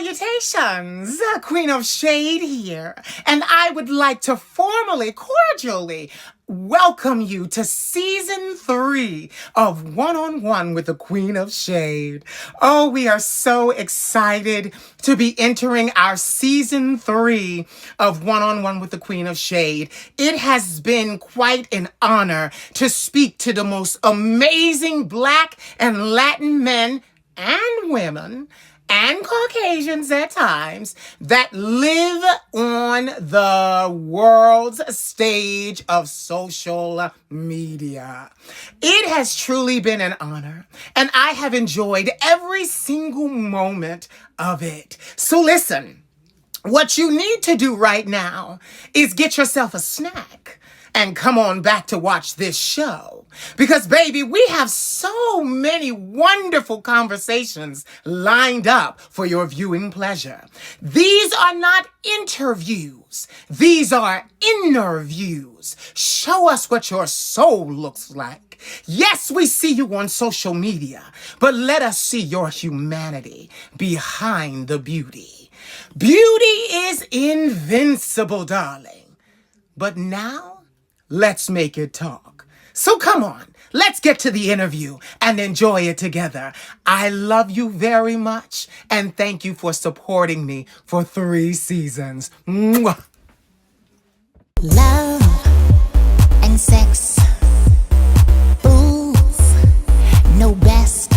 Salutations, Queen of Shade here, and I would like to formally, cordially welcome you to Season 3 of One-on-One with the Queen of Shade. Oh, we are so excited to be entering our Season 3 of One-on-One with the Queen of Shade. It has been quite an honor to speak to the most amazing Black and Latin men and women and Caucasians at times that live on the world's stage of social media. It has truly been an honor, and I have enjoyed every single moment of it. So listen, what you need to do right now is get yourself a snack and come on back to watch this show. Because, baby, we have so many wonderful conversations lined up for your viewing pleasure. These are not interviews. These are interviews. Show us what your soul looks like. Yes, we see you on social media, but let us see your humanity behind the beauty. Beauty is invincible, darling. But now, let's make it talk. So come on, let's get to the interview and enjoy it together. I love you very much, and thank you for supporting me for 3 seasons. Mwah. Love and sex, fools know best.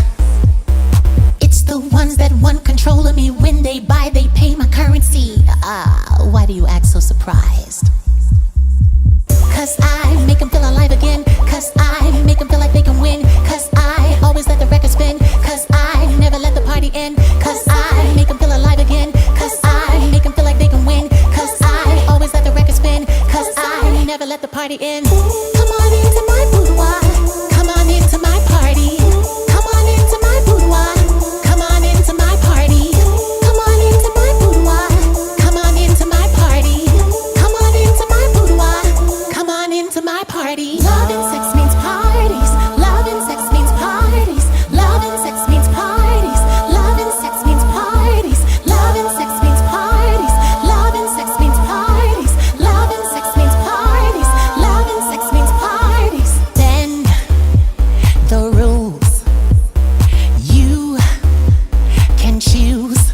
It's the ones that want control of me. When they buy, they pay my currency. Why do you act so surprised? Cause I make them feel alive again. Cause I make them feel like they can win. Cause I always let the record spin. Cause I never let the party end. Cause I make them feel alive again. Cause I make them feel like they can win. Cause I always let the record spin. Cause I never let the party end. Come on into my boudoir. Come on into my party. Come on into my boudoir. Come on into my party. Come on into my boudoir. Come on into my party. Come on into my boudoir. Come on into my party. Love and sex means parties. Love and sex means parties. Love and sex means parties. Love and sex means parties. Love and sex means parties. Love and sex means parties. Love and sex means parties. Love and sex means parties. Then the rules you can choose.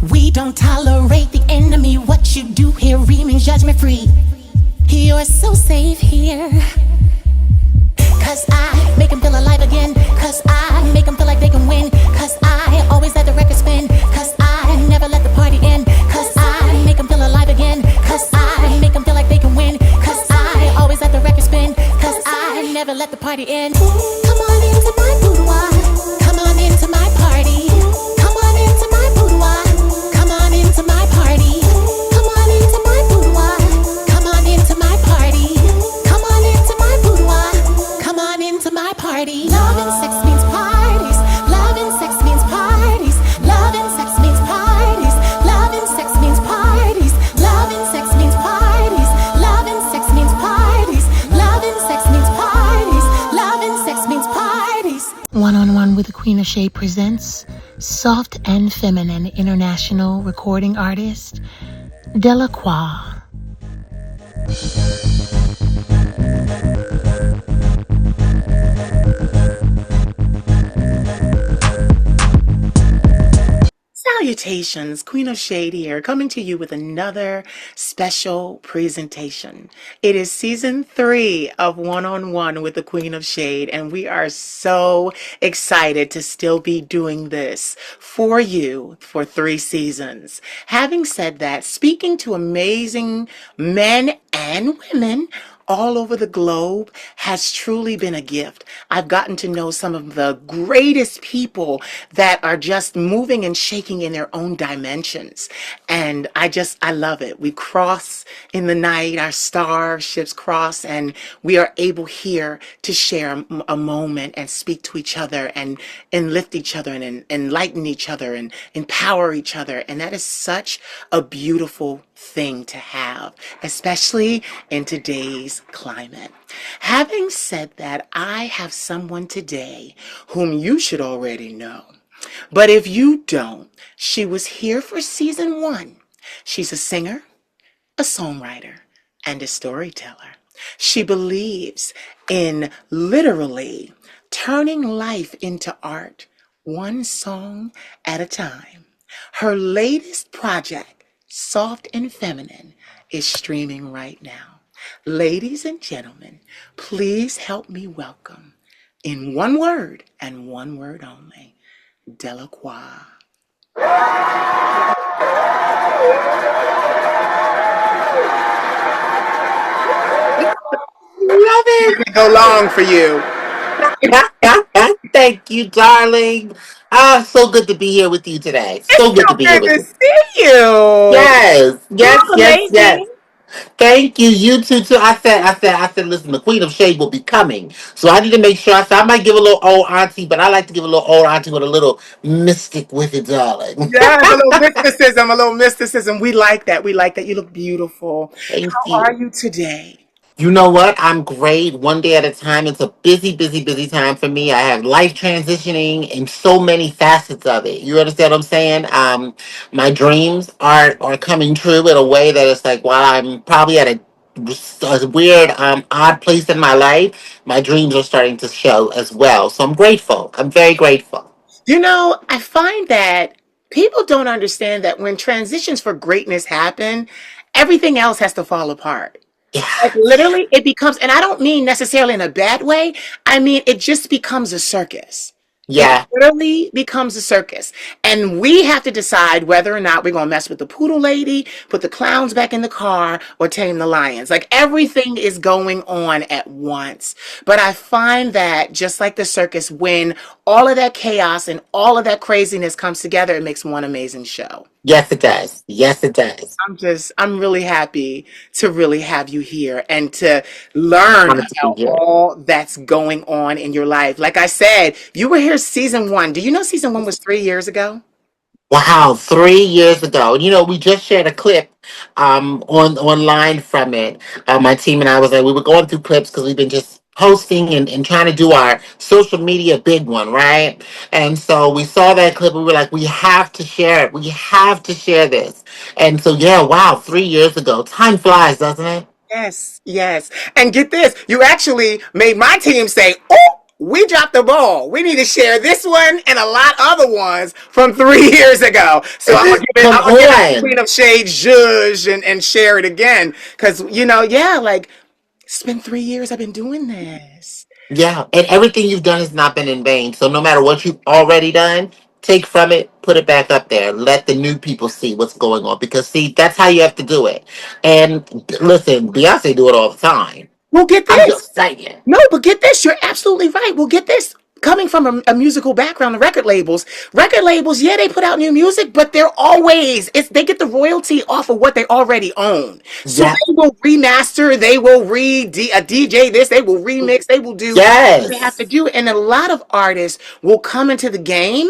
We don't tolerate the enemy. What you do here remains judgment free. You're so safe here. Cause I make them feel alive again. Cause I make them feel like they can win. Cause I always let the record spin. Cause I never let the party end. Cause I make them feel alive again. Cause I make them feel like they can win. Cause I always let the record spin. Cause I never let the party end. Come on into my boudoir. Come on into my party. Come on into my boudoir. Come on into my party. Come on into my boudoir. Come on into my party. Come on into my boudoir. Come on into my party. Love and sex means parties. Love and sex means parties. Love and sex means parties. Love and sex means parties. Love and sex means parties. Love and sex means parties. Love and sex means parties. Love and sex means parties. One-on-One with the Queen of Shade presents soft and feminine international recording artist DeLequa. Salutations, Queen of Shade here, coming to you with another special presentation. It is Season 3 of One-on-One with the Queen of Shade, and we are so excited to still be doing this for you for 3 seasons. Having said that, speaking to amazing men and women all over the globe has truly been a gift. I've gotten to know some of the greatest people that are just moving and shaking in their own dimensions. And I love it. We cross in the night, our starships cross, and we are able here to share a moment and speak to each other and lift each other and enlighten each other and empower each other. And that is such a beautiful thing to have, especially in today's climate. Having said that, I have someone today whom you should already know. But if you don't, she was here for season one. She's a singer, a songwriter, and a storyteller. She believes in literally turning life into art, one song at a time. Her latest project, Soft and Feminine, is streaming right now. Ladies and gentlemen, please help me welcome, in one word and one word only, Delequa. Love it. Go long for you. Thank you, darling. Ah, so good to be here with you today. It's So good to so be here good with to you. see you. Yes, You yes, look yes, amazing. yes. Thank you. You too. I said, listen, the Queen of Shade will be coming. So I need to make sure. I said, I might give a little old auntie, but I like to give a little old auntie with a little mystic with it, darling. Yes, a little mysticism, a little mysticism. We like that. We like that. You look beautiful. Thank How are you. you today? You know what? I'm great. One day at a time. It's a busy, busy, busy time for me. I have life transitioning and so many facets of it. You understand what I'm saying? My dreams are coming true in a way that it's like while I'm probably at a weird, odd place in my life, my dreams are starting to show as well. So I'm grateful. I'm very grateful. You know, I find that people don't understand that when transitions for greatness happen, everything else has to fall apart. Like Yes. literally, it becomes, and I don't mean necessarily in a bad way. I mean, it just becomes a circus. It Yeah. literally becomes a circus. And we have to decide whether or not we're going to mess with the poodle lady, put the clowns back in the car, or tame the lions. Like everything is going on at once. But I find that just like the circus, when all of that chaos and all of that craziness comes together, it makes one amazing show. Yes, it does. Yes, it does. I'm really happy to really have you here and to learn Wanted to be about here. all that's going on in your life. Like I said, you were here season one. Do you know season one was 3 years ago? Wow, 3 years ago. You know, we just shared a clip on online from it. My team and I was like, we were going through clips because we've been just posting and trying to do our social media big one, right? And so we saw that clip and we were like, we have to share it. We have to share this. And so yeah, wow, 3 years ago. Time flies, doesn't it? Yes, yes. And get this, you actually made my team say, oh, we dropped the ball. We need to share this one and a lot other ones from 3 years ago. So Come I'm gonna give it to on. Queen of Shade Zhuzh and share it again. Cause yeah, like it's been 3 years I've been doing this. Yeah, and everything you've done has not been in vain. So no matter what you've already done, take from it, put it back up there. Let the new people see what's going on because see, that's how you have to do it. And listen, Beyonce do it all the time. Well, get I'm this. just saying. No, but get this. You're absolutely right. Well, get this. Coming from a musical background, the record labels, yeah, they put out new music, but they're always they get the royalty off of what they already own. So Yeah. they will remaster, they will DJ this, they will remix, they will do what they have to Yes. do, and a lot of artists will come into the game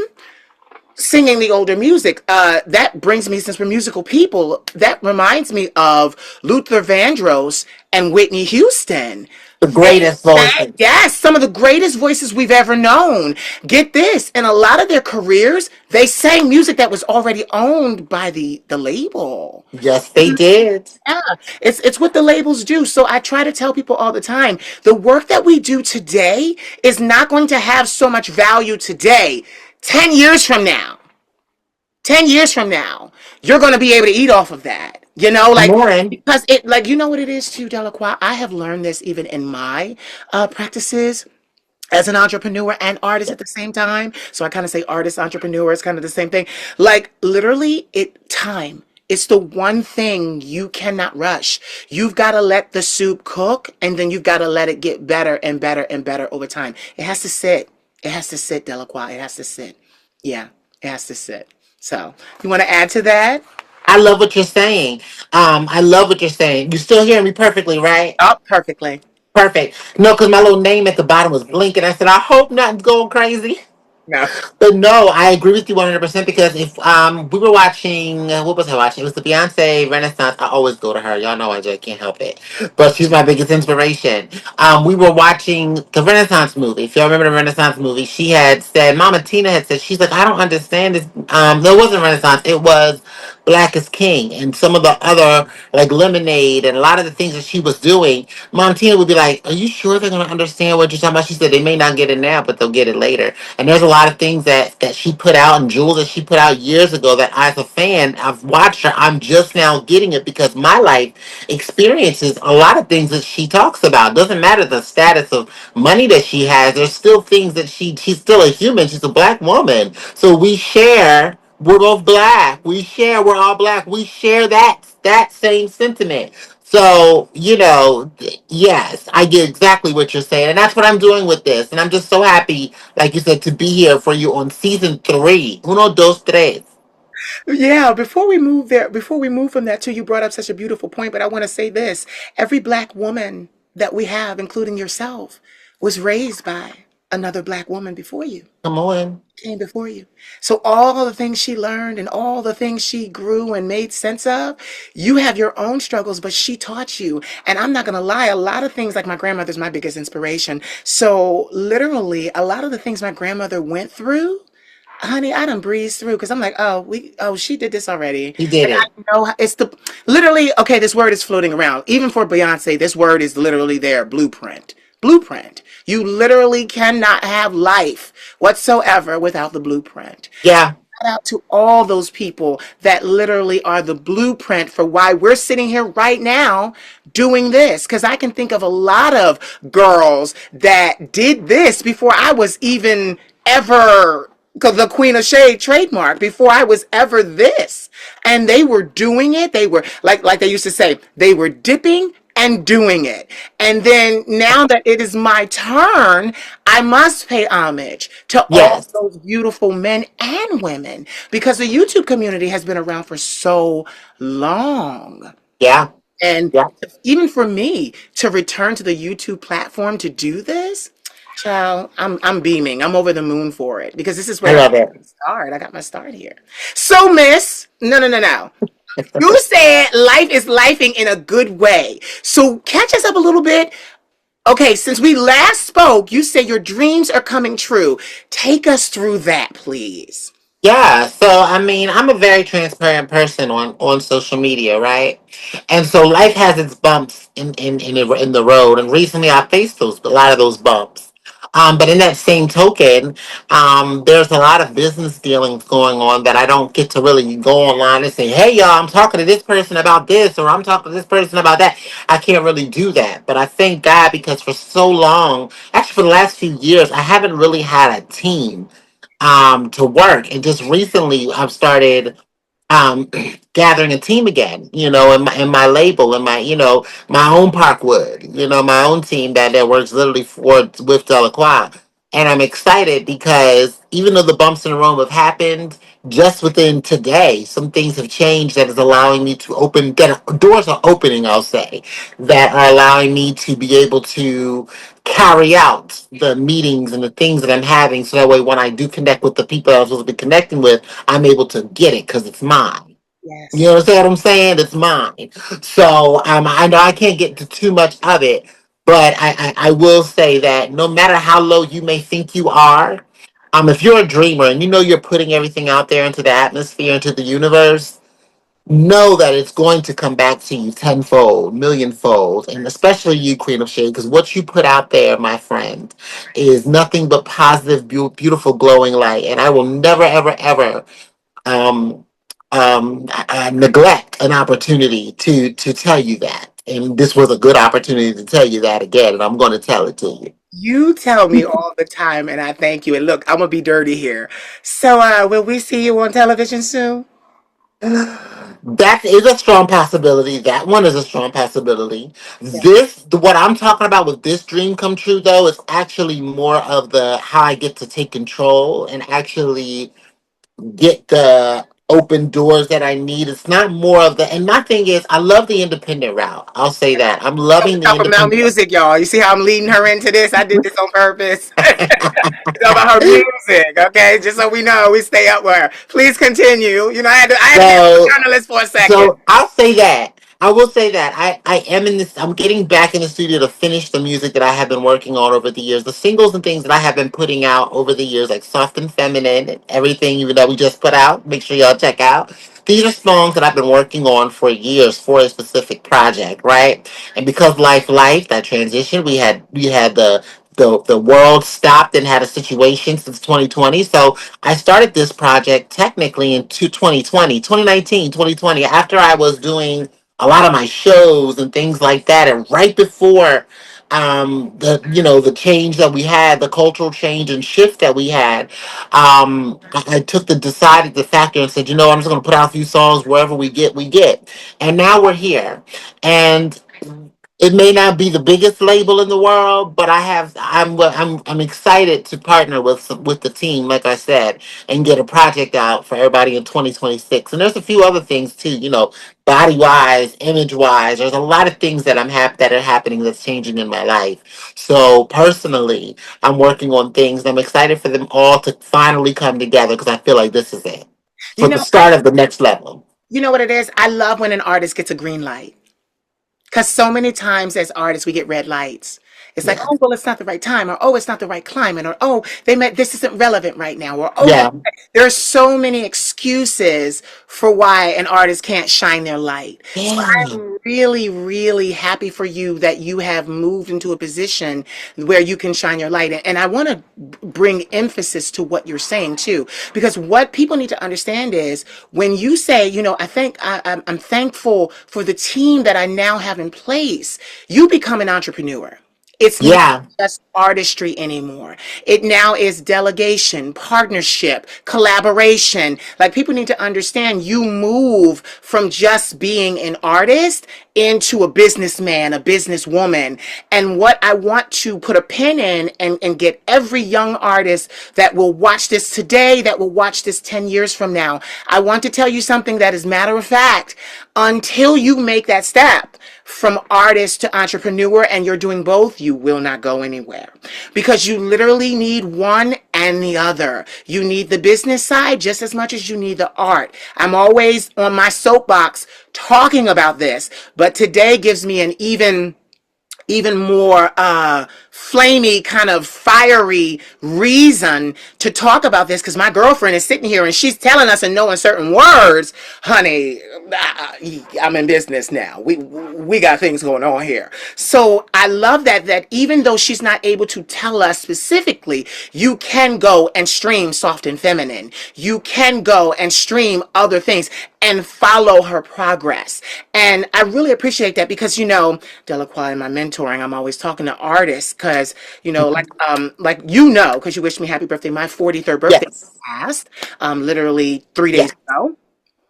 singing the older music. That brings me, since we're musical people, that reminds me of Luther Vandross and Whitney Houston. The greatest voices. Yes, some of the greatest voices we've ever known. Get this, in a lot of their careers, they sang music that was already owned by the label. Yes, they did. Yeah, it's what the labels do. So I try to tell people all the time, the work that we do today is not going to have so much value today. 10 years from now, 10 years from now, you're going to be able to eat off of that. Come Like, on. because it, like, you know what it is too, Delacroix? I have learned this even in my practices as an entrepreneur and artist at the same time. So I kind of say artist, entrepreneur, it's kind of the same thing. Like, literally, time. It's the one thing you cannot rush. You've got to let the soup cook and then you've got to let it get better and better and better over time. It has to sit. It has to sit, Delacroix. It has to sit. Yeah, it has to sit. So, you want to add to that? I love what you're saying. I love what you're saying. You still hearing me perfectly, right? Oh, perfectly. Perfect. No, because my little name at the bottom was blinking. I said, I hope nothing's going crazy. No. But no, I agree with you 100% because if we were watching what was I watching? It was the Beyonce Renaissance. I always go to her. Y'all know I just can't help it. But she's my biggest inspiration. We were watching the Renaissance movie. If y'all remember the Renaissance movie, she had said, Mama Tina had said, she's like, I don't understand this. No, it wasn't Renaissance. It was Black is King and some of the other like Lemonade and a lot of the things that she was doing. Mom Tina would be like, are you sure they're gonna understand what you're talking about? She said they may not get it now, but they'll get it later. And there's a lot of things that she put out and jewels that she put out years ago that as a fan, I've watched her. I'm just now getting it because my life experiences a lot of things that she talks about. Doesn't matter the status of money that she has. There's still things that she's still a human. She's a black woman. So we share. We're both black. We share. We're all black. We share that same sentiment. So, yes, I get exactly what you're saying. And that's what I'm doing with this. And I'm just so happy, like you said, to be here for you on season 3. Uno, dos, tres. Yeah, before we move there, before we move from that too, you brought up such a beautiful point, but I want to say this. Every black woman that we have, including yourself, was raised by another black woman before you, Come on. came before you. So all the things she learned and all the things she grew and made sense of, you have your own struggles, but she taught you. And I'm not going to lie, a lot of things, like my grandmother's my biggest inspiration. So literally, a lot of the things my grandmother went through, honey, I done breezed through because I'm like, she did this already. You did And it. I know it's the literally, okay, this word is floating around. Even for Beyonce, this word is literally there, blueprint. Blueprint. You literally cannot have life whatsoever without the blueprint. Yeah. Shout out to all those people that literally are the blueprint for why we're sitting here right now doing this. Because I can think of a lot of girls that did this before I was even ever the Queen of Shade trademark, before I was ever this. And they were doing it. They were like they used to say, they were dipping and doing it. And then now that it is my turn, I must pay homage to all Yes. those beautiful men and women because the YouTube community has been around for so long. Yeah. And Yeah. even for me to return to the YouTube platform to do this, child, I'm beaming. I'm over the moon for it because this is I where I love got it. my start. I got my start here. So, Miss, no. You said life is lifing in a good way. So catch us up a little bit. Okay, since we last spoke, you said your dreams are coming true. Take us through that, please. Yeah, so I mean, I'm a very transparent person on social media, right? And so life has its bumps in the road, and recently I faced a lot of those bumps. But in that same token, there's a lot of business dealings going on that I don't get to really go online and say, "Hey, y'all, I'm talking to this person about this," or "I'm talking to this person about that." I can't really do that, but I thank God because for so long, actually for the last few years, I haven't really had a team to work. And just recently, I've started um, gathering a team again. In my label, in my own Parkwood. My own team that works literally with DeLequa. And I'm excited because even though the bumps in the road have happened, just within today, some things have changed that is allowing me to open, that doors are opening, I'll say, that are allowing me to be able to carry out the meetings and the things that I'm having. So that way, when I do connect with the people I was supposed to be connecting with, I'm able to get it because it's mine. You Yes. understand what I'm saying? It's mine. So I know I can't get to too much of it, but I will say that no matter how low you may think you are, if you're a dreamer and you know you're putting everything out there into the atmosphere, into the universe, know that it's going to come back to you tenfold, millionfold, and especially you, Queen of Shade, because what you put out there, my friend, is nothing but positive, beautiful, glowing light. And I will never, ever, ever um, neglect an opportunity to tell you that. And this was a good opportunity to tell you that again, and I'm going to tell it to you. You tell me all the time, and I thank you. And look, I'm gonna be dirty here. So, will we see you on television soon? That is a strong possibility. That one is a strong possibility. Yeah. What I'm talking about with this dream come true, though, is actually more of the how I get to take control and actually get the open doors that I need. It's not more of the, and my thing is, I love the independent route. I'll say that. I'm loving the Talk about independent. music, y'all. You see how I'm leading her into this? I did this on purpose. It's all about her music, okay? Just so we know, we stay up with her. Please continue. You know, I had to be So, a journalist for a second. so I'll say that. I will say that I am in this. I'm getting back in the studio to finish the music that I have been working on over the years, the singles and things that I have been putting out over the years, like Soft and Feminine and everything, even that we just put out. Make sure y'all check out. These are songs that I've been working on for years for a specific project, right? And because life, that transition, we had the world stopped and had a situation since 2020. So I started this project technically in 2020, 2019, 2020, after I was doing a lot of my shows and things like that. And right before the change that we had, the cultural change and shift that we had, I took decided the factor and said, I'm just gonna put out a few songs wherever we get. And now we're here. And it may not be the biggest label in the world, but I'm excited to partner with the team, like I said, and get a project out for everybody in 2026. And there's a few other things too, body wise, image wise. There's a lot of things that are happening that's changing in my life. So personally, I'm working on things. And I'm excited for them all to finally come together because I feel like this is it You for the know, start of the next level. you know what it is? I love when an artist gets a green light. Because so many times as artists, we get red lights. It's like, Yeah, oh, well, it's not the right time, or oh, it's not the right climate, or oh, this isn't relevant right now, or oh, yeah, there are so many excuses for why an artist can't shine their light. So yeah, I'm really, really happy for you that you have moved into a position where you can shine your light. And I want to bring emphasis to what you're saying too, because what people need to understand is when you say, I'm thankful for the team that I now have in place, you become an entrepreneur. It's not yeah, just artistry anymore. It now is delegation, partnership, collaboration. Like people need to understand you move from just being an artist into a businessman, a businesswoman. And what I want to put a pin in and get every young artist that will watch this today, that will watch this 10 years from now, I want to tell you something that is matter of fact. Until you make that step from artist to entrepreneur and you're doing both, you will not go anywhere because you literally need one and the other. You need the business side just as much as you need the art. I'm always on my soapbox talking about this, but today gives me an even more flamey, kind of fiery reason to talk about this because my girlfriend is sitting here and she's telling us in no uncertain words, honey, I'm in business now. We got things going on here. So I love that even though she's not able to tell us specifically, you can go and stream Soft and Feminine. You can go and stream other things and follow her progress. And I really appreciate that because, DeLequa in my mentoring, I'm always talking to artists because, because you wished me happy birthday. My 43rd birthday yes. passed, literally 3 days Yes. ago.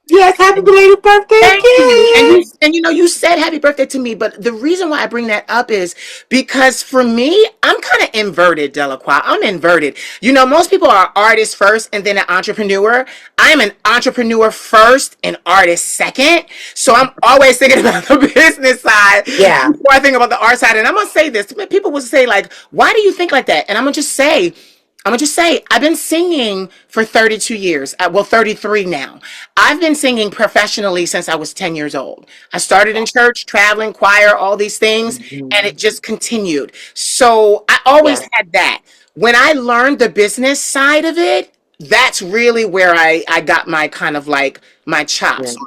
Yes, happy belated birthday Thank you. again. And you said happy birthday to me, but the reason why I bring that up is because for me, I'm kind of inverted, Delacroix. I'm inverted. Most people are artists first and then an entrepreneur. I'm an entrepreneur first and artist second. So I'm always thinking about the business side Yeah. before I think about the art side. And I'm gonna say this. People will say, like, why do you think like that? And I'm gonna just say, I've been singing for 32 years. Well, 33 now. I've been singing professionally since I was 10 years old. I started in church, traveling, choir, all these things, and it Mhm. just continued. So I always Yeah. had that. When I learned the business side of it, that's really where I got my kind of like my Yeah. chops,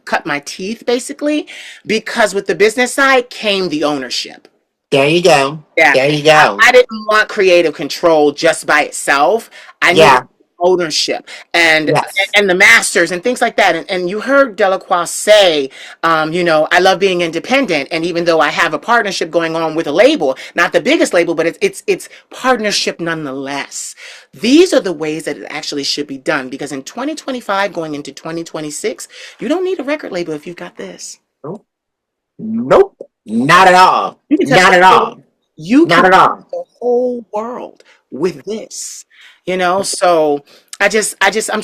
cut my teeth basically, because with the business side came the ownership. There you go. Yeah. There you I, go. I didn't want creative control just by itself. I needed Yeah. ownership and Yes. and the masters and things like that. And you heard Delacroix say, I love being independent. And even though I have a partnership going on with a label, not the biggest label, but it's partnership nonetheless. These are the ways that it actually should be done because in 2025 going into 2026, you don't need a record label if you've got this. Nope. Nope. Not at all. You can touch Not the at whole, all. you can Not at touch all. the whole world with this. So I'm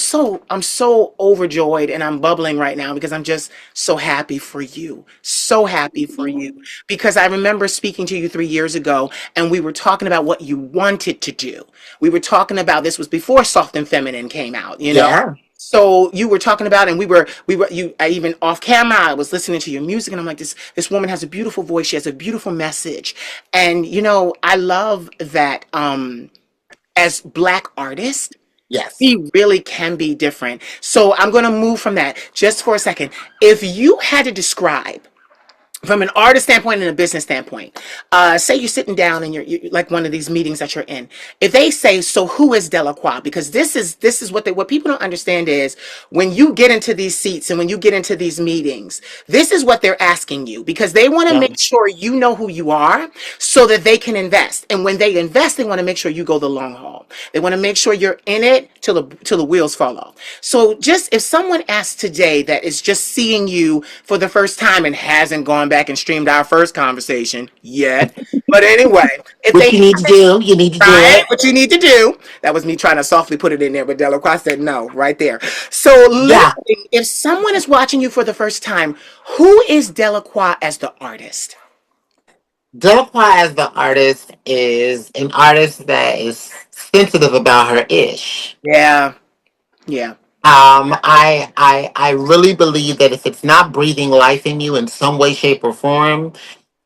so overjoyed and I'm bubbling right now because I'm just so happy for you. So happy for you. Because I remember speaking to you 3 years ago and we were talking about what you wanted to do. We were talking about, this was before Soft and Feminine came out, you know? Yeah. So you were talking about, and I even off camera, I was listening to your music and I'm like, this woman has a beautiful voice. She has a beautiful message. And, I love that, as Black artists, Yes. we really can be different. So I'm going to move from that just for a second. If you had to describe from an artist standpoint and a business standpoint, say you're sitting down and you're like one of these meetings that you're in. If they say, "So who is Delequa?" Because this is what people don't understand is when you get into these seats and when you get into these meetings, this is what they're asking you because they want to Yeah. make sure you know who you are so that they can invest. And when they invest, they want to make sure you go the long haul. They want to make sure you're in it till the wheels fall off. So just if someone asks today that is just seeing you for the first time and hasn't gone back and streamed our first conversation yet, but anyway, if What they you need to do, you need to do right, it. what you need to do, that was me trying to softly put it in there, but DeLaCroix said no, right there. So Yeah. literally, if someone is watching you for the first time, who is DeLaCroix as the artist? Delequa as the artist is an artist that is sensitive about her ish. Yeah, yeah. I really believe that if it's not breathing life in you in some way, shape, or form,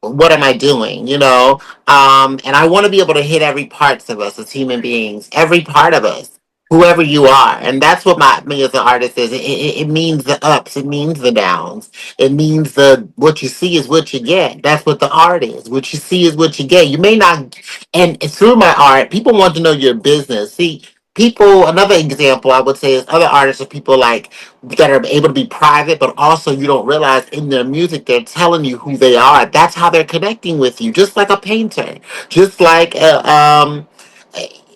what am I doing? And I want to be able to hit every parts of us as human beings, every part of us, whoever you are. And that's what me as an artist is. It means the ups, it means the downs, it means the what you see is what you get. That's what the art is. What you see is what you get. You may not, and through my art, people want to know your business. See, people. Another example I would say is other artists are people like that are able to be private, but also you don't realize in their music they're telling you who they are. That's how they're connecting with you, just like a painter, just like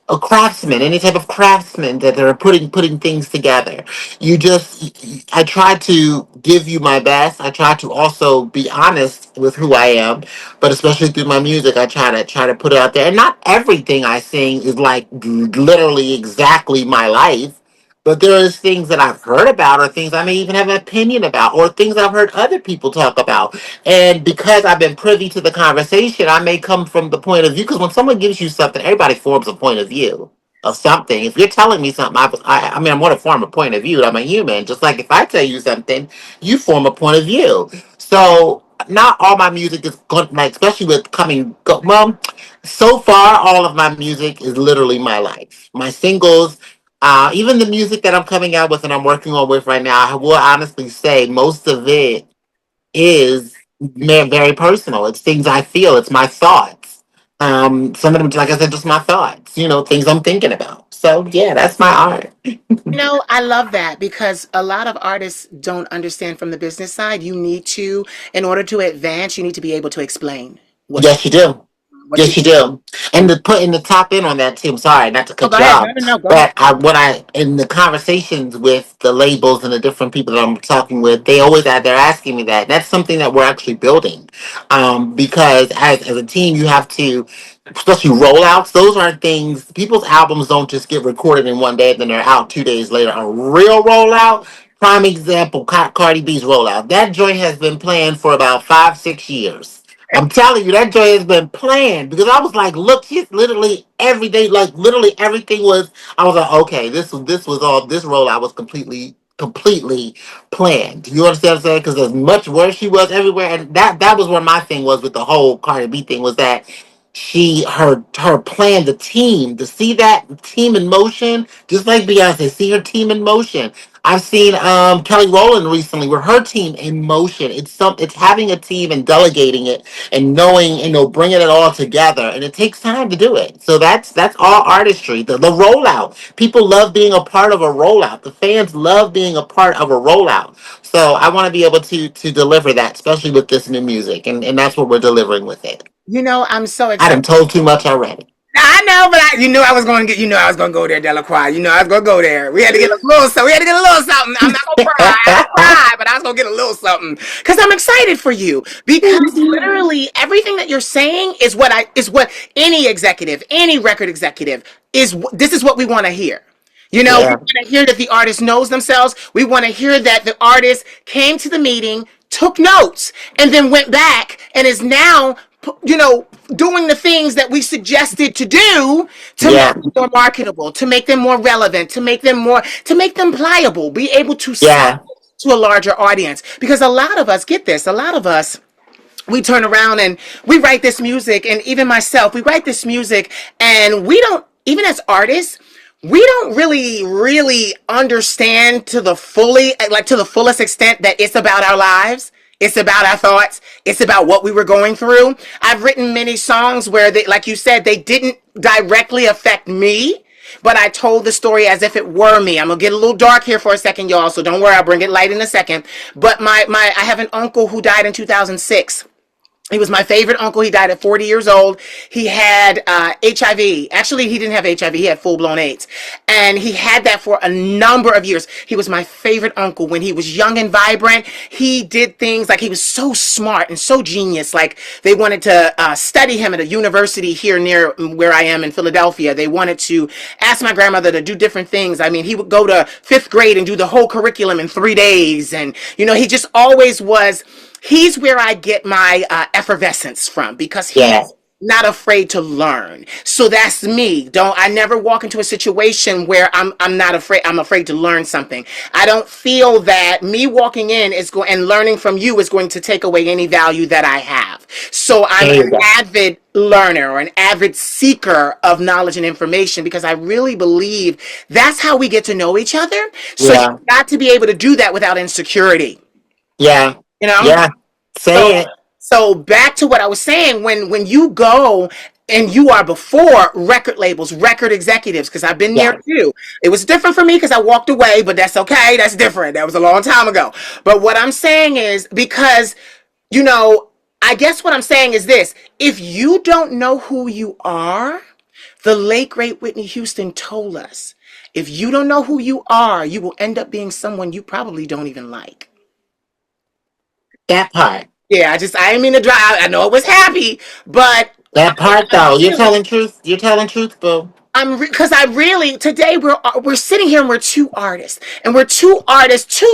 a craftsman, any type of craftsman that they're putting things together. I try to give you my best. I try to also be honest with who I am, but especially through my music, I try to put it out there. And not everything I sing is like literally exactly my life. But there is things that I've heard about, or things I may even have an opinion about, or things I've heard other people talk about. And because I've been privy to the conversation, I may come from the point of view. Because when someone gives you something, everybody forms a point of view of something. If you're telling me something, I mean, I'm going to form a point of view. I'm a human. Just like if I tell you something, you form a point of view. So not all my music is going, like, especially with well, so far, all of my music is literally my life. My singles, even the music that I'm coming out with and I'm working on with right now, I will honestly say most of it is very personal. It's things I feel. It's my thoughts. Some of them, like I said, just my thoughts. Things I'm thinking about. So yeah, that's my art. I love that because a lot of artists don't understand from the business side. In order to advance, you need to be able to explain Yes, you do. what you. Yes, you do. And to put in the top in on that too. I'm sorry, not to Oh, go cut you ahead. No, off, no, no. Go ahead. but in the conversations with the labels and the different people that I'm talking with, they're asking me that. That's something that we're actually building, because as a team, you have to, especially rollouts. Those aren't things. People's albums don't just get recorded in one day and then they're out 2 days later. A real rollout. Prime example, Cardi B's rollout. That joint has been planned for about 5, 6 years. I'm telling you, that joy has been planned because I was like, look, she's literally every day, like literally everything was. I was like, okay, this was all this rollout was completely planned. You understand what I'm saying? Because as much worse she was everywhere, and that was where my thing was with the whole Cardi B thing was that her plan, the team, to see that team in motion, just like Beyonce, see her team in motion. I've seen Kelly Rowland recently with her team in motion. It's having a team and delegating it and knowing, bringing it all together, and it takes time to do it. So that's all artistry. The rollout. People love being a part of a rollout. The fans love being a part of a rollout. So I want to be able to deliver that, especially with this new music, and that's what we're delivering with it. I'm so I excited. done told too much already. I know, but you knew I was going to I was going to go there, Delacroix. I was going to go there. We had to get a little something. We had to get a little something. I'm not going to cry. I don't cry, but I was going to get a little something because I'm excited for you. Because literally everything that you're saying is what any executive, any record executive this is what we want to hear. You know, we Yeah. want to hear that the artist knows themselves. We want to hear that the artist came to the meeting, took notes, and then went back and is now, doing the things that we suggested to do to make Yeah. them more marketable, to make them more relevant, to make them pliable, be able to sell Yeah. to a larger audience. Because a lot of us, get this, a lot of us, we turn around and we write this music, and even myself, we write this music, and we don't, even as artists, we don't really understand to the fullest extent that it's about our lives. It's about our thoughts. It's about what we were going through. I've written many songs where they, like you said, they didn't directly affect me, but I told the story as if it were me. I'm gonna get a little dark here for a second, y'all, so don't worry, I'll bring it light in a second. But I have an uncle who died in 2006. He was my favorite uncle. He died at 40 years old. He had HIV. Actually, he didn't have HIV. He had full-blown AIDS. And he had that for a number of years. He was my favorite uncle. When he was young and vibrant, he did things like, he was so smart and so genius. Like, they wanted to study him at a university here near where I am in Philadelphia. They wanted to ask my grandmother to do different things. I mean, he would go to fifth grade and do the whole curriculum in 3 days. And, he just always was... He's where I get my effervescence from, because Yeah. he's not afraid to learn. So that's me. I never walk into a situation where I'm not afraid. I'm afraid to learn something. I don't feel that me walking in and learning from you is going to take away any value that I have. So I'm There you an go. avid learner or an avid seeker of knowledge and information, because I really believe that's how we get to know each other. So Yeah. you've got to be able to do that without insecurity. Yeah. You know? Yeah. So Say it. so back to what I was saying, when you go and you are before record labels, record executives, because I've been there Yeah. too. It was different for me because I walked away, but that's okay. That's different. That was a long time ago. But what I'm saying is, because, I guess what I'm saying is this: if you don't know who you are, the late great Whitney Houston told us, if you don't know who you are, you will end up being someone you probably don't even like. That part. Yeah, I didn't mean to drive. I know it was happy, but That part I though. You're really, telling truth. You're telling truth, boo. because I really, today we're sitting here and we're two artists, and we're two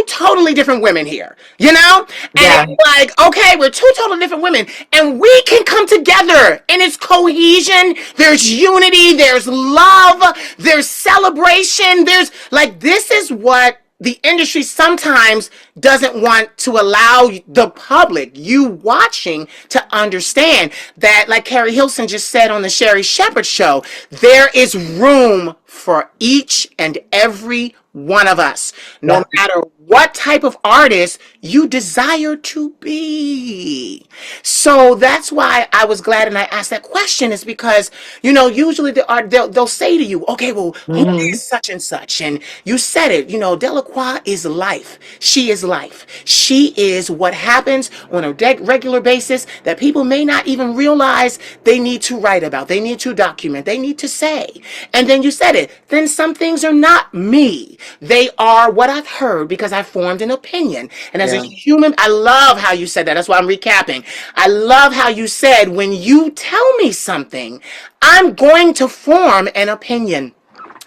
totally different women here, and Yeah. it's like, okay, we're two totally different women, and we can come together, and it's cohesion, there's unity, there's love, there's celebration, there's like, this is what the industry sometimes doesn't want to allow the public, you watching, to understand that, like Carrie Hilson just said on the Sherry Shepherd show, there is room for each and every one of us, no Yeah. matter what type of artist you desire to be. So that's why I was glad and I asked that question, is because, usually they'll say to you, okay, well, who Mm-hmm. is such and such? And you said it, DeLequa is life. She is life. She is what happens on a regular basis that people may not even realize they need to write about, they need to document, they need to say. And then you said it, then some things are not me. They are what I've heard because I formed an opinion. And as a Yeah. human, I love how you said that. That's why I'm recapping. I love how you said, when you tell me something, I'm going to form an opinion.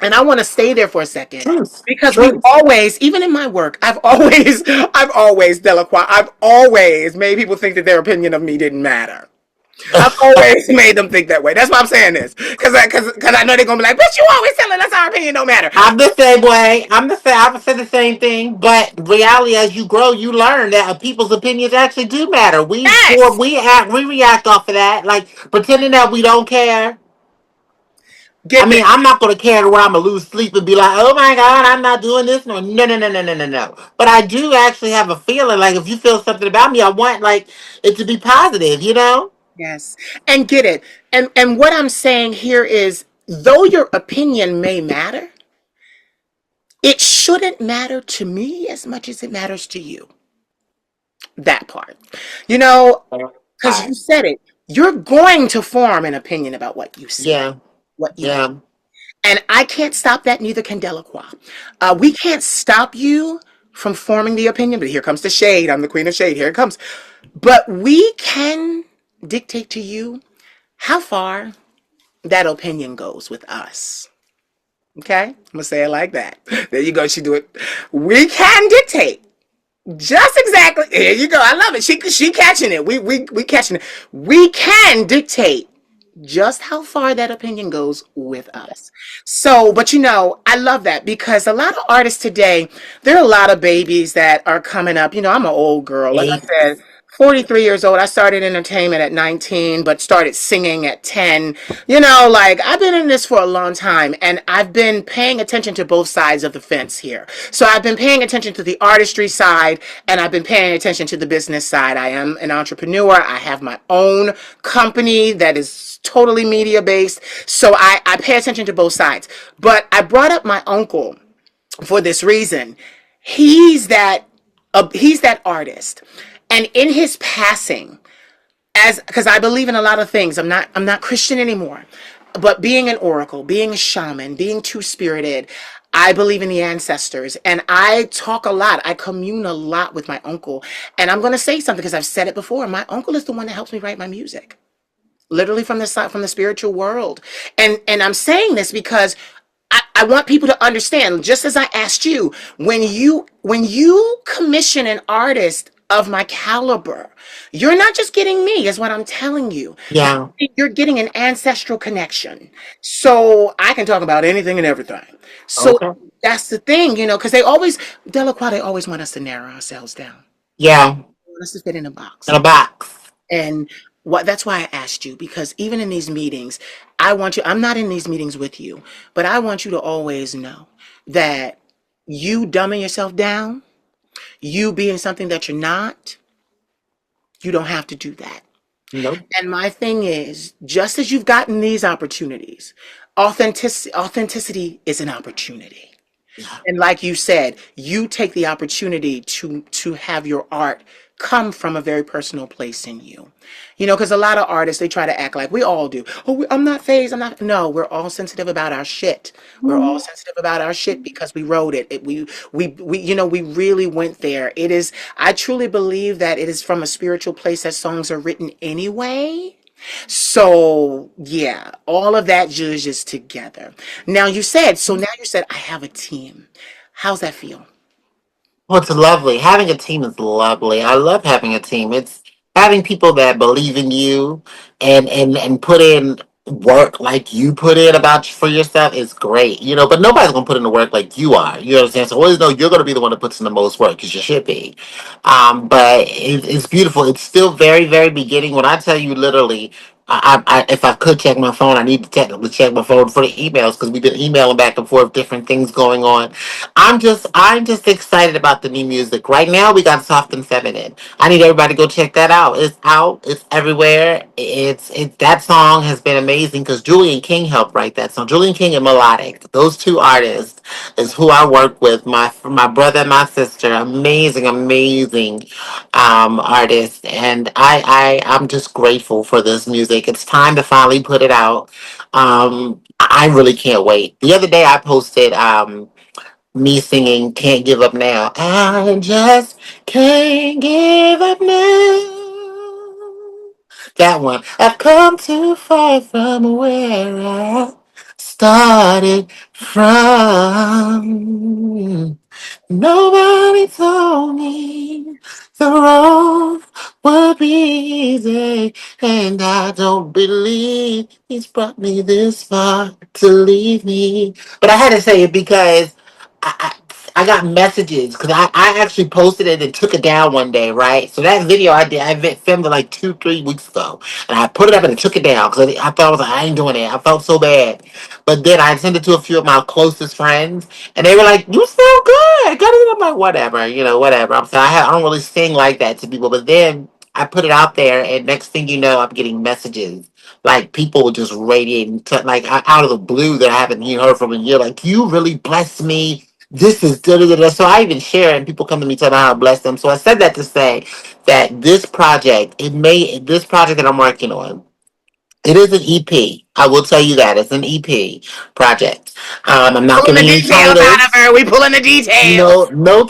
And I want to stay there for a second, Truth. because we've Truth. always, even in my work, I've always, Delaquan, I've always made people think that their opinion of me didn't matter. I've always made them think that way. That's why I'm saying this, because I know they're gonna be like, "But you always telling us our opinion don't matter." I'm the same way. I'm the same. I would say the same thing. But reality, as you grow, you learn that people's opinions actually do matter. We Yes, for we react off of that, like pretending that we don't care. I get mean, this. I'm not gonna care to where I'm gonna lose sleep and be like, "Oh my God, I'm not doing this." No, no, no, no, no, no, no, no. But I do actually have a feeling like if you feel something about me, I want like it to be positive. You know? Yes, and get it. And what I'm saying here is, though your opinion may matter, it shouldn't matter to me as much as it matters to you. That part. You know, because Alright. you said it. You're going to form an opinion about what you see, Yeah. what you hear. Yeah. And I can't stop that, neither can Delequa. We can't stop you from forming the opinion, but here comes the shade. I'm the queen of shade. Here it comes. But we can dictate to you how far that opinion goes with us. Okay, I'm gonna say it like that. There you go. She do it. We can dictate. Just exactly. Here you go. I love it. She catching it. We catching it. We can dictate just how far that opinion goes with us. So, but I love that because a lot of artists today, there are a lot of babies that are coming up. I'm an old girl. Like I Eight. said, 43 years old. I started entertainment at 19, but started singing at 10. Like I've been in this for a long time and I've been paying attention to both sides of the fence here. So I've been paying attention to the artistry side and I've been paying attention to the business side. I am an entrepreneur. I have my own company that is totally media based. So I pay attention to both sides. But I brought up my uncle for this reason. He's that artist. And in his passing, as because I believe in a lot of things. I'm not Christian anymore. But being an oracle, being a shaman, being two-spirited, I believe in the ancestors and I talk a lot. I commune a lot with my uncle. And I'm going to say something because I've said it before. My uncle is the one that helps me write my music, literally from the side, from the spiritual world. And I'm saying this because I want people to understand, just as I asked you, when you commission an artist of my caliber, you're not just getting me, is what I'm telling you. Yeah. You're getting an ancestral connection. So I can talk about anything and everything. So Okay. that's the thing, because Delequa, they always want us to narrow ourselves down. Yeah. They want us to fit in a In box. a box. And that's why I asked you, because even in these meetings, I'm not in these meetings with you, but I want you to always know that you dumbing yourself down, you being something that you're not, you don't have to do that. Nope. And my thing is, just as you've gotten these opportunities, authenticity is an opportunity. Yeah. And like you said, you take the opportunity to have your art come from a very personal place in you. Because a lot of artists, they try to act like we all do. Oh, I'm not phased. I'm not. No, we're all sensitive about our shit. We're all sensitive about our shit because we wrote it. We really went there. It is. I truly believe that it is from a spiritual place that songs are written anyway. So yeah, all of that judges together. Now you said I have a team. How's that feel? Well, it's lovely. Having a team is lovely. I love having a team. It's having people that believe in you and put in work like you put in about for yourself is great. But nobody's gonna put in the work like you are. You understand? So always know you're gonna be the one that puts in the most work because you should be. But it's beautiful. It's still very, very beginning. When I tell you literally, if I could check my phone, I need to technically check my phone for the emails because we've been emailing back and forth, different things going on. I'm just excited about the new music. Right now, we got Soft and Feminine. I need everybody to go check that out. It's out. It's everywhere. That song has been amazing because Julian King helped write that song. Julian King and Melodic. Those two artists is who I work with. My brother and my sister. Amazing, amazing artists. And I'm just grateful for this music. It's time to finally put it out. I really can't wait. The other day I posted me singing Can't Give Up Now. I just can't give up now. That one. I've come too far from where I started from. Nobody told me the road would be easy, and I don't believe he's brought me this far to leave me. But I had to say it because I, I, I got messages because I actually posted it and took it down one day, right? So that video I filmed it like 2, 3 weeks ago, and I put it up and I took it down because I thought I was like, I ain't doing it. I felt so bad, but then I sent it to a few of my closest friends, and they were like, "You sound good." Got it. I'm like, whatever, whatever. I don't really sing like that to people, but then I put it out there, and next thing you know, I'm getting messages like people just radiating like out of the blue that I haven't heard from in a year. Like, you really blessed me. This is da da da da. So I even share it, and people come to me telling me how I bless them. So I said that to say that this project that I'm working on, it is an EP. I will tell you that it's an EP project. I'm not Pulling the giving any details out of titles. her. We pulling the details. No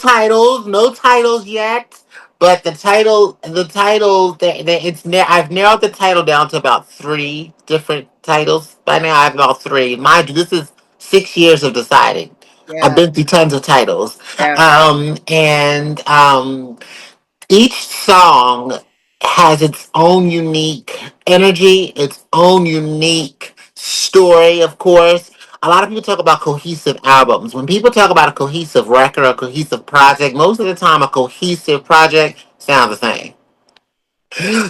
titles yet. But the title, I've narrowed the title down to about 3 different titles by now. I have about 3. Mind you, this is 6 years of deciding. I've Yeah. been through tons of titles. Yeah. And each song has its own unique energy, its own unique story, of course. A lot of people talk about cohesive albums. When people talk about a cohesive record or a cohesive project, most of the time a cohesive project sounds the same.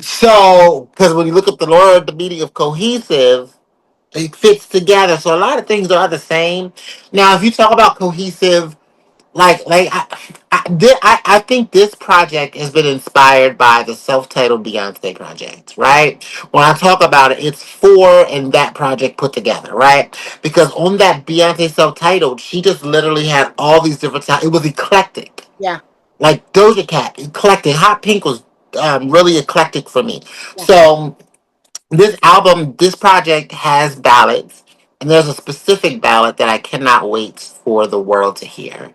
So, because when you look up the word, the meaning of cohesive, it fits together. So a lot of things are the same. Now, if you talk about cohesive, I think this project has been inspired by the self-titled Beyonce project, right? When I talk about it, it's four and that project put together, right? Because on that Beyonce self-titled, she just literally had all these different sounds. It was eclectic, Yeah. like Doja Cat, eclectic. Hot Pink was really eclectic for me. Yeah. So this album, this project has ballads, and there's a specific ballad that I cannot wait for the world to hear.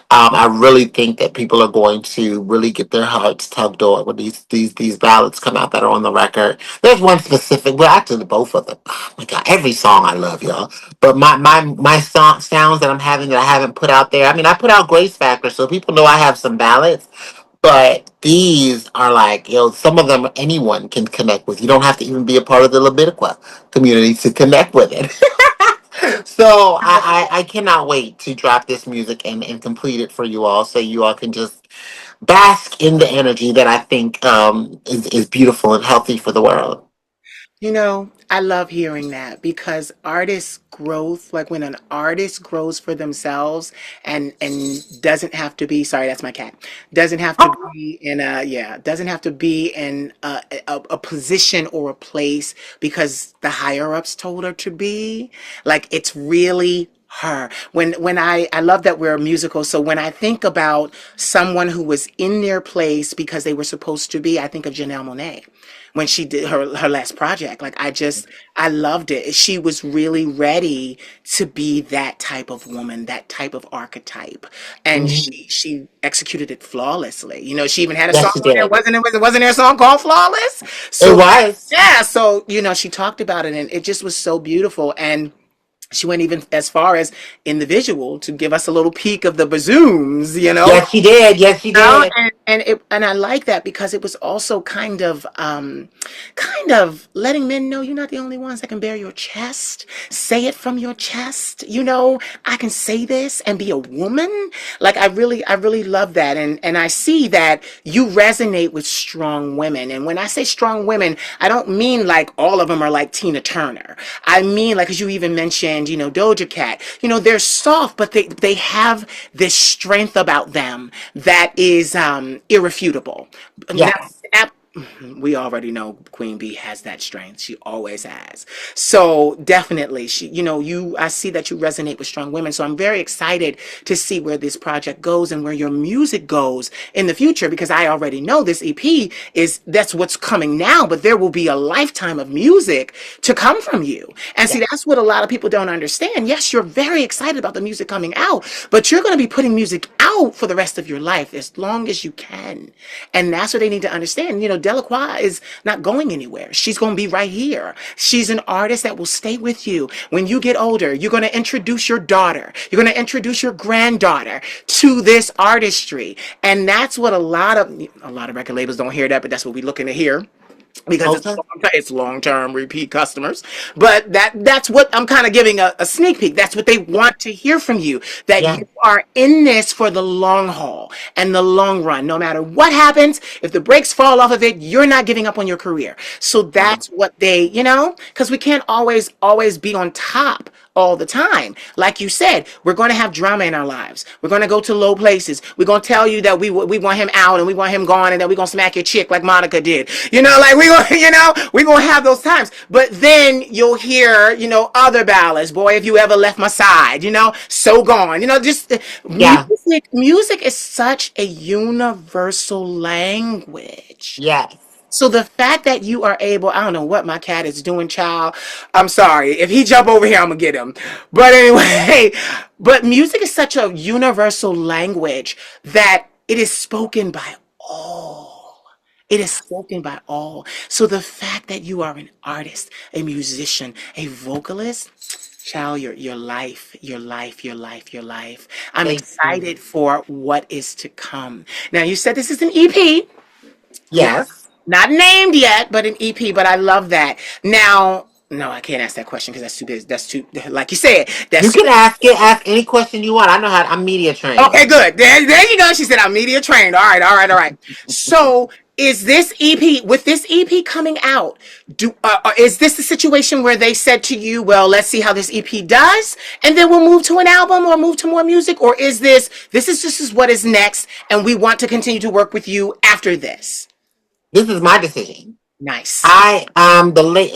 I really think that people are going to really get their hearts tugged on when these ballads come out that are on the record. There's one specific, well, actually both of them. Oh my God, every song I love, y'all. But my sounds that I'm having that I haven't put out there. I mean, I put out Grace Factor, so people know I have some ballads. But these are like, some of them anyone can connect with. You don't have to even be a part of the Leviticua community to connect with it. So I cannot wait to drop this music and complete it for you all so you all can just bask in the energy that I think is beautiful and healthy for the world. I love hearing that because artist growth, like when an artist grows for themselves and doesn't have to be, sorry, that's my cat, doesn't have to be in a, yeah, doesn't have to be in a position or a place because the higher ups told her to be. Like it's really her. When I love that we're musical. So when I think about someone who was in their place because they were supposed to be, I think of Janelle Monáe when she did her last project. Like I loved it. She was really ready to be that type of woman, that type of archetype, and Mhm. she executed it flawlessly. She even had a Yes, song she on there. did. Wasn't there a song called Flawless? It So was. yeah, so she talked about it, and it just was so beautiful. And she went even as far as in the visual to give us a little peek of the bazooms. Yes, she did. Yes, she No, did. and I like that because it was also kind of letting men know you're not the only ones that can bear your chest. Say it from your chest. I can say this and be a woman. Like I really love that, and I see that you resonate with strong women. And when I say strong women, I don't mean like all of them are like Tina Turner. I mean like, as you even mentioned, Doja Cat. They're soft, but they have this strength about them that is irrefutable. Now, Yes. we already know Queen Bee has that strength. She always has. So definitely, I see that you resonate with strong women. So I'm very excited to see where this project goes and where your music goes in the future, because I already know this EP that's what's coming now, but there will be a lifetime of music to come from you. And see, Yes. that's what a lot of people don't understand. Yes, you're very excited about the music coming out, but you're going to be putting music out for the rest of your life as long as you can. And that's what they need to understand. DeLequa is not going anywhere. She's going to be right here. She's an artist that will stay with you. When you get older, you're going to introduce your daughter. You're going to introduce your granddaughter to this artistry. And that's what a lot of record labels don't hear that, but that's what we're looking to hear, because Okay. it's long-term repeat customers. But that's what I'm kind of giving a sneak peek. That's what they want to hear from you, that you Yeah. are in this for the long haul and the long run. No matter what happens, if the brakes fall off of it, you're not giving up on your career. So Wow. that's what because we can't always be on top all the time. Like you said, we're going to have drama in our lives. We're going to go to low places. We're going to tell you that we want him out and we want him gone, and that we're going to smack your chick like Monica did. Like we're going to have those times. But then you'll hear, other ballads. Boy, if you ever left my side, so gone. Just Yeah. music is such a universal language. Yes. So the fact that you are able, I don't know what my cat is doing, child. I'm sorry. If he jump over here, I'm gonna get him. But anyway, but music is such a universal language that it is spoken by all. It is spoken by all. So the fact that you are an artist, a musician, a vocalist, Child, your life. I'm Thank you. excited for what is to come. Now, you said this is an EP, not, Yes. not named yet, but an EP. But I love that. Now, no, I can't ask that question because that's too busy. That's too, like you said, You that's can ask it. Ask any question you want. I know how. I'm media trained. okay, good. There you go. She said, I'm media trained. All right, all right, all right. So, is this EP, with this EP coming out, is this the situation where they said to you, well, let's see how this EP does, and then we'll move to an album or move to more music? Or is this is what is next, and we want to continue to work with you after this? This is my decision. Nice. I the late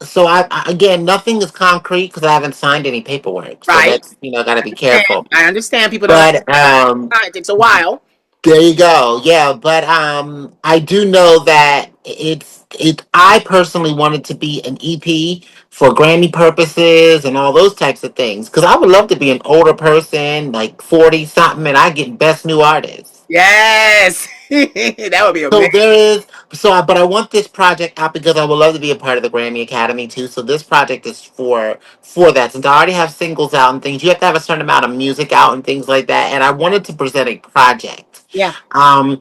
so again nothing is concrete because I haven't signed any paperwork. So Right. that's got to be careful. I understand people don't But understand. It takes a while. there you go. Yeah, but I do know that I personally wanted to be an EP for Grammy purposes and all those types of things because I would love to be an older person, like 40 something, and I get best new artist. Yes. That would be So amazing. there is but I want this project out because I would love to be a part of the Grammy Academy too. So this project is for that. Since I already have singles out and things, you have to have a certain amount of music out and things like that. And I wanted to present a project. Yeah. Um,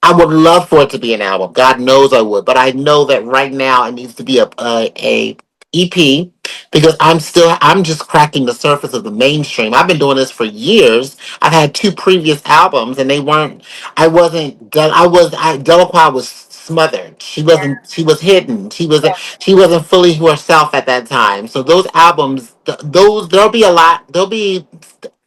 I would love for it to be an album. God knows I would, but I know that right now it needs to be a EP because I'm just cracking the surface of the mainstream. I've been doing this for years. I've had two previous albums and they weren't. I wasn't. Delequa was smothered. She was hidden. She wasn't fully herself at that time. So those albums, those there'll be a lot. There'll be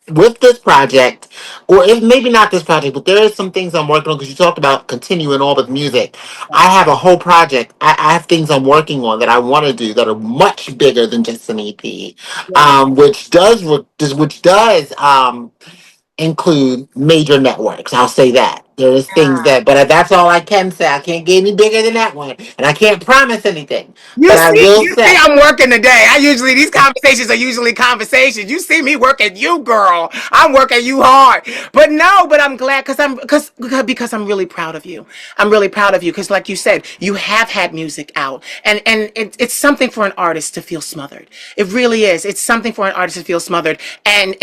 with this project, or if maybe not this project, but there is some things I'm working on because you talked about continuing on with music. I have a whole project. I have things I'm working on that I want to do that are much bigger than just an EP, Yeah. which does include major networks. I'll say that. There is things that, but that's all I can say. I can't get any bigger than that one, and I can't promise anything. But I will You see, say. I'm working today. These conversations are usually conversations. You see me working you, girl. I'm working you hard. But no, but I'm glad because I'm really proud of you. I'm really proud of you because, like you said, you have had music out, and it's something for an artist to feel smothered. It really is. It's something for an artist to feel smothered, and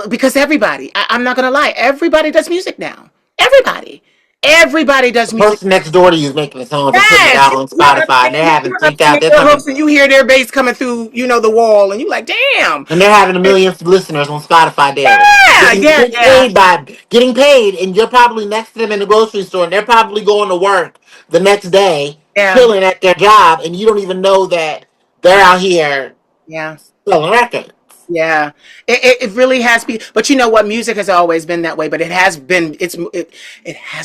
because I'm not gonna lie, everybody does music now. Everybody, everybody does The music. person next door to you is making the songs and putting it Yes, out on Spotify, and they're having you're up in 3,000. the ear hooks and you hear their bass coming through, the wall, and you're like, damn. And they're having a million listeners on Spotify daily, Yeah, yeah, yeah, getting paid, and you're probably next to them in the grocery store, and they're probably going to work the next day, yeah, killing at their job, and you don't even know that they're out here yeah. selling records. Yeah, it really has been. But you know what? Music has always been that way. But it has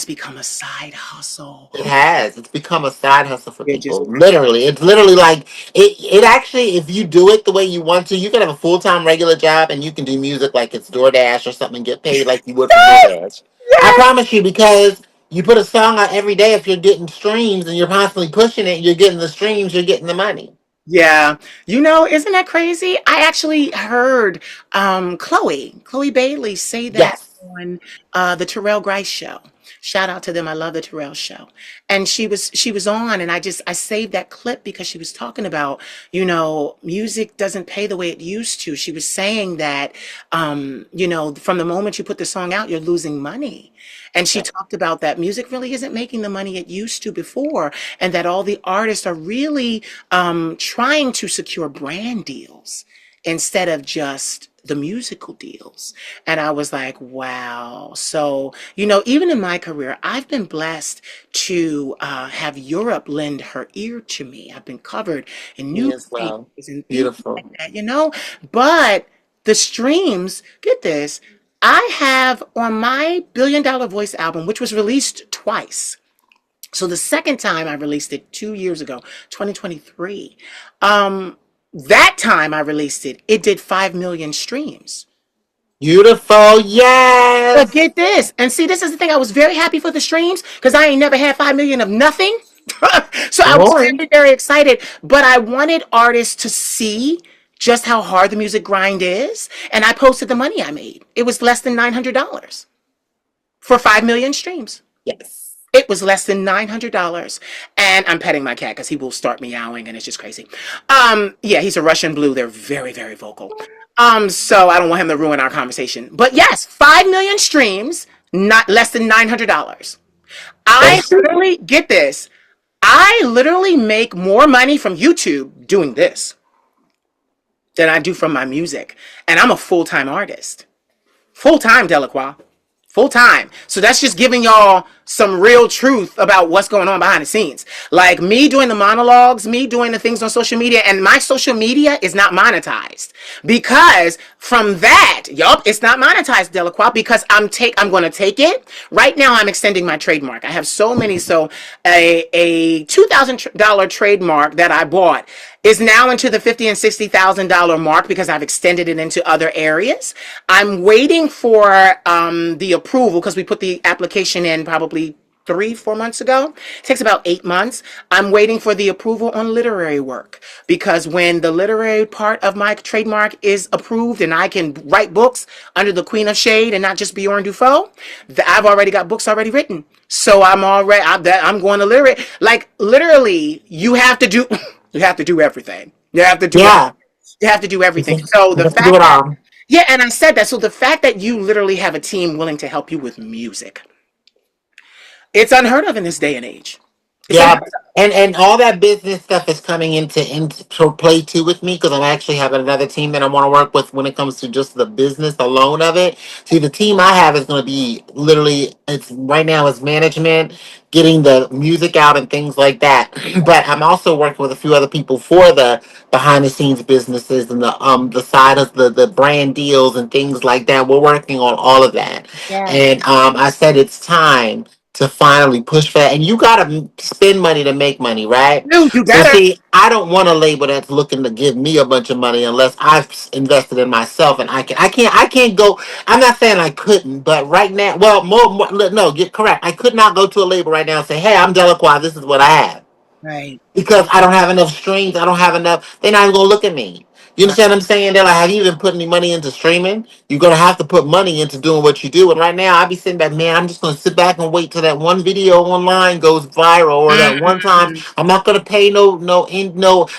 become a side hustle. It has. It's become a side hustle for You're just people. Literally. It's literally like it actually if you do it the way you want to, you can have a full-time regular job and you can do music like it's DoorDash or something and get paid like you would for yes, DoorDash. I yes, promise you because you put a song out every day if you're getting streams and you're constantly pushing it, you're getting the streams, you're getting the money. yeah. Isn't that crazy? I actually heard Chloe Bailey say that Yes. on the Terrell Grice show. Shout out to them. I love the Terrell show. And she was on and I saved that clip because she was talking about, music doesn't pay the way it used to. She was saying that from the moment you put the song out, you're losing money. And she talked about that music really isn't making the money it used to before, and that all the artists are really trying to secure brand deals instead of just the musical deals. And I was like, wow. So, even in my career, I've been blessed to have Europe lend her ear to me. I've been covered in Me as well. newspapers and things like Beautiful. that. But the streams, get this, I have on my $1 Billion Voice album, which was released twice. So the second time I released it 2 years ago, 2023. That time I released it, it did 5 million streams. Beautiful. But Yes. get this, and see, this is the thing. I was very happy for the streams because I ain't never had 5 million of nothing. So I Come was on. very, very excited. But I wanted artists to see just how hard the music grind is. And I posted the money I made. It was less than $900 for 5 million streams. Yes. It was less than $900. And I'm petting my cat because he will start meowing and it's just crazy. Yeah, he's a Russian blue. They're very, very vocal. So I don't want him to ruin our conversation. But yes, 5 million streams, not less than $900. I That's literally get this. I literally make more money from YouTube doing this than I do from my music. And I'm a full-time artist. Full-time, Delequa. Full time. So that's just giving y'all some real truth about what's going on behind the scenes. Like me doing the monologues, me doing the things on social media, and my social media is not monetized. Because from that, yup, it's not monetized, Delequa, because I'm gonna take it. Right now I'm extending my trademark. I have so many, so a $2,000 trademark that I bought is now into the $50,000 and $60,000 mark because I've extended it into other areas. I'm waiting for the approval because we put the application in probably 3-4 months ago. It takes about 8 months. I'm waiting for the approval on literary work because when the literary part of my trademark is approved and I can write books under the Queen of Shade and not just Bjorn Dufault, I've already got books already written. So I'm going to literary. Like literally, you have to do you have to do everything. You have to do yeah. you have to do You everything. So the have to do fact it that all. yeah, and I said that. So the fact that you literally have a team willing to help you with music, it's unheard of in this day and age. It's Yeah, unheard of. and all that business stuff is coming into play too with me because I'm actually having another team that I want to work with when it comes to just the business alone of it. See, the team I have is going to be literally it's right now is management, getting the music out and things like that. But I'm also working with a few other people for the behind the scenes businesses and the side of the brand deals and things like that. We're working on all of that, Yeah. and I said it's time to finally push for that. And you gotta spend money to make money, right? Dude, you So better. see, I don't want a label that's looking to give me a bunch of money unless I've invested in myself and I can't go. I'm not saying I couldn't, but right now, well, more no, get correct. I could not go to a label right now and say, hey, I'm Delequa, this is what I have Right. because I don't have enough streams. I don't have enough. They're not even gonna look at me. You Right. understand what I'm saying? They're like, have you even put any money into streaming? You're gonna have to put money into doing what you do. And right now, I be sitting back, man. I'm just gonna sit back and wait till that one video online goes viral, or that one time. Mm, I'm not gonna pay no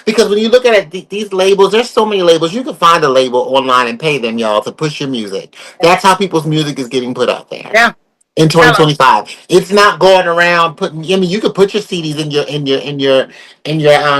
because when you look at it, these labels, there's so many labels. You can find a label online and pay them, y'all, to push your music. That's how people's music is getting put out there yeah. in Hello. 2025. It's not going around putting. I mean, you could put your CDs in your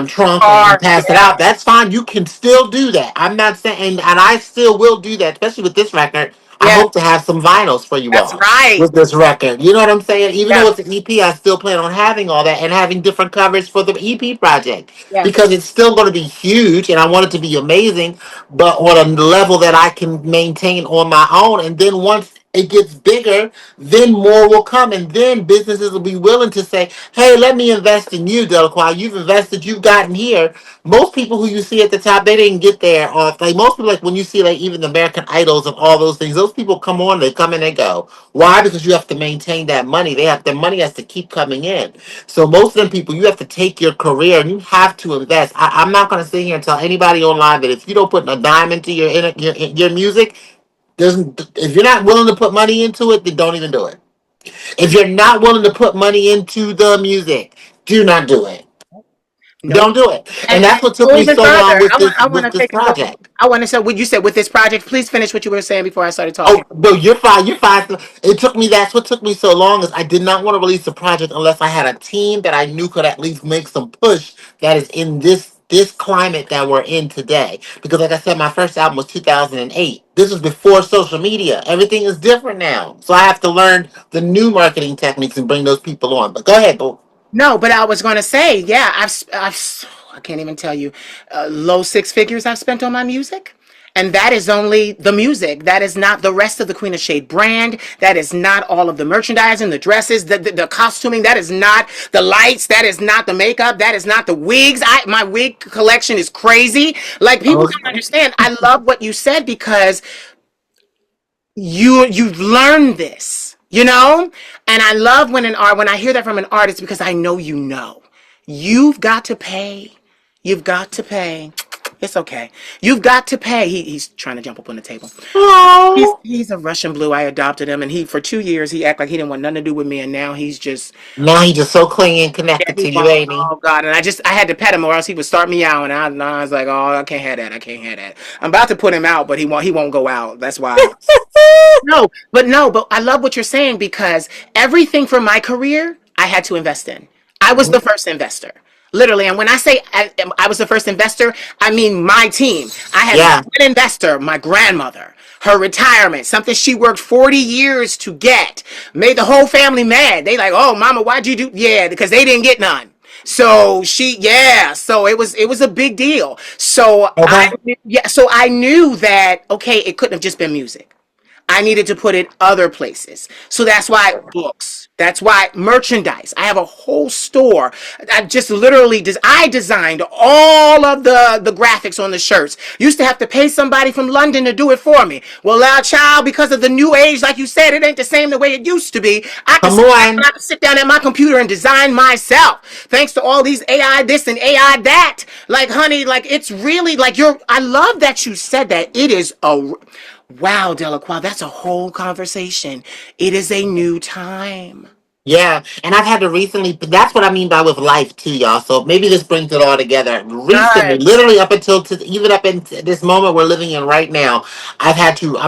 trunk and Car. pass it Yeah. out. That's fine. You can still do that. I'm not saying, and I still will do that, especially with this record. I Yeah. hope to have some vinyls for you That's all right. with this record. You know what I'm saying? Even Yeah. though it's an EP, I still plan on having all that and having different covers for the EP project Yeah. because it's still going to be huge and I want it to be amazing, but on a level that I can maintain on my own. And then once it gets bigger, then more will come, and then businesses will be willing to say, "Hey, let me invest in you, Delequa. You've invested. You've gotten here." Most people who you see at the top, they didn't get there. Or like most people, like when you see like even the American Idols and all those things, those people come on, they come and they go. Why? Because you have to maintain that money. Their money has to keep coming in. So most of them people, you have to take your career and you have to invest. I'm not going to sit here and tell anybody online that if you don't put a dime into your music, doesn't if you're not willing to put money into it, then don't even do it. If you're not willing to put money into the music, do not do it. Nope. Don't do it. And And that's what took go me even so long further. with I want with to this take it a little. project. I want to say what you said with this project. Please finish what you were saying before I started Oh talking. no, you're fine. You're fine. It took me. That's what took me so long is I did not want to release the project unless I had a team that I knew could at least make some push that is in this climate that we're in today. Because like I said, my first album was 2008. This was before social media. Everything is different now, so I have to learn the new marketing techniques and bring those people on. But go ahead, boo. No, but I was going to say, yeah, I can't even tell you, low six figures I've spent on my music. And that is only the music. That is not the rest of the Queen of Shade brand. That is not all of the merchandising, the dresses, the costuming. That is not the lights. That is not the makeup. That is not the wigs. My wig collection is crazy. Like people don't Okay. understand. I love what you said because you've learned this, and I love when I hear that from an artist because I know you've got to pay. You've got to pay. It's okay. You've got to pay. He's trying to jump up on the table. He's Oh, he's a Russian blue. I adopted him, and he for 2 years he acted like he didn't want nothing to do with me, and now he's just now he just so clingy and yeah, connected he to you, won't. ain't he? Oh God! And I had to pet him, or else he would start me out, and I was like, oh, I can't have that. I can't have that. I'm about to put him out, but he won't go out. That's why. No, but I love what you're saying because everything for my career, I had to invest in. I was the first investor. Literally, and when I say I was the first investor, I mean my team. I had Yeah. one investor, my grandmother, her retirement, something she worked 40 years to get, made the whole family mad. They like, oh, mama, why'd you do? Yeah, because they didn't get none. So it was a big deal. Okay. So I knew that okay, it couldn't have just been music. I needed to put it other places. So that's why books. That's why merchandise. I have a whole store. I just literally I designed all of the graphics on the shirts. Used to have to pay somebody from London to do it for me. Well, now, child, because of the new age, like you said, it ain't the same the way it used to be. Come on. I can sit down at my computer and design myself. Thanks to all these AI this and AI that. Like, honey, like it's really like I love that you said that. It is a wow, Delequa, that's a whole conversation. It is a new time. Yeah, and I've had to recently. That's what I mean by with life too, y'all. So maybe this brings it all together. Recently, Yes. literally up until even up in this moment we're living in right now, I'm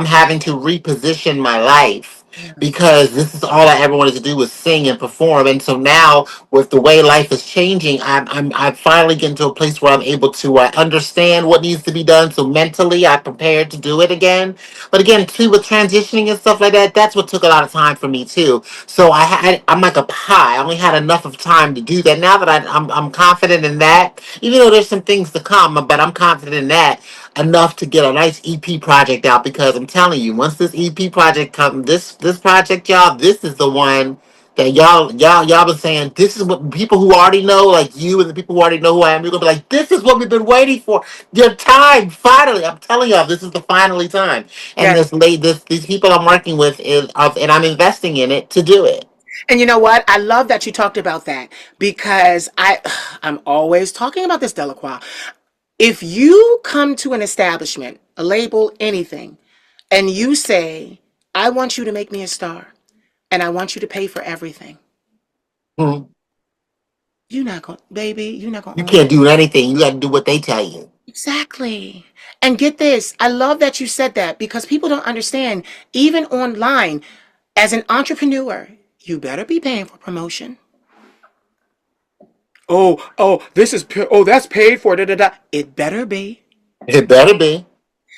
having to reposition my life because this is all I ever wanted to do was sing and perform. And so now, with the way life is changing, I'm finally getting to a place where I'm able to understand what needs to be done. So mentally, I'm prepared to do it again. But again, too, with transitioning and stuff like that, that's what took a lot of time for me too. So I'm like a pie. I only had enough of time to do that. Now that I'm confident in that, even though there's some things to come, but I'm confident in that enough to get a nice EP project out. Because I'm telling you, once this EP project comes, this project, y'all, this is the one that y'all been saying. This is what people who already know, like you and the people who already know who I am. You're gonna be like, this is what we've been waiting for. Your time, finally. I'm telling y'all, this is the finally time. And Yes. these people I'm working with and I'm investing in it to do it. And you know what? I love that you talked about that because I'm always talking about this, Delacroix. If you come to an establishment, a label, anything, and you say, I want you to make me a star and I want you to pay for everything, Mhm. you're not gonna You own can't do anything. You got to do what they tell you. exactly. And get this, I love that you said that because people don't understand, even online, as an entrepreneur, you better be paying for promotion. Oh, that's paid for. Da, da, da. It better be. It better be.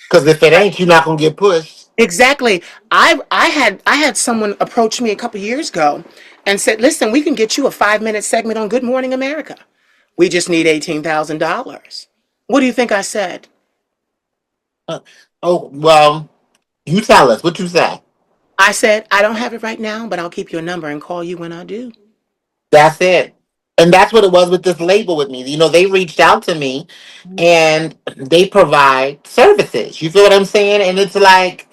Because if it ain't, you're not going to get pushed. Exactly. I had someone approach me a couple years ago and said, "Listen, we can get you a 5 minute segment on Good Morning America. We just need $18,000." What do you think I said? Uh, oh, well, you tell us what you say. I said, "I don't have it right now, but I'll keep your number and call you when I do." That's it. And that's what it was with this label with me. They reached out to me and they provide services. You feel what I'm saying? And it's like,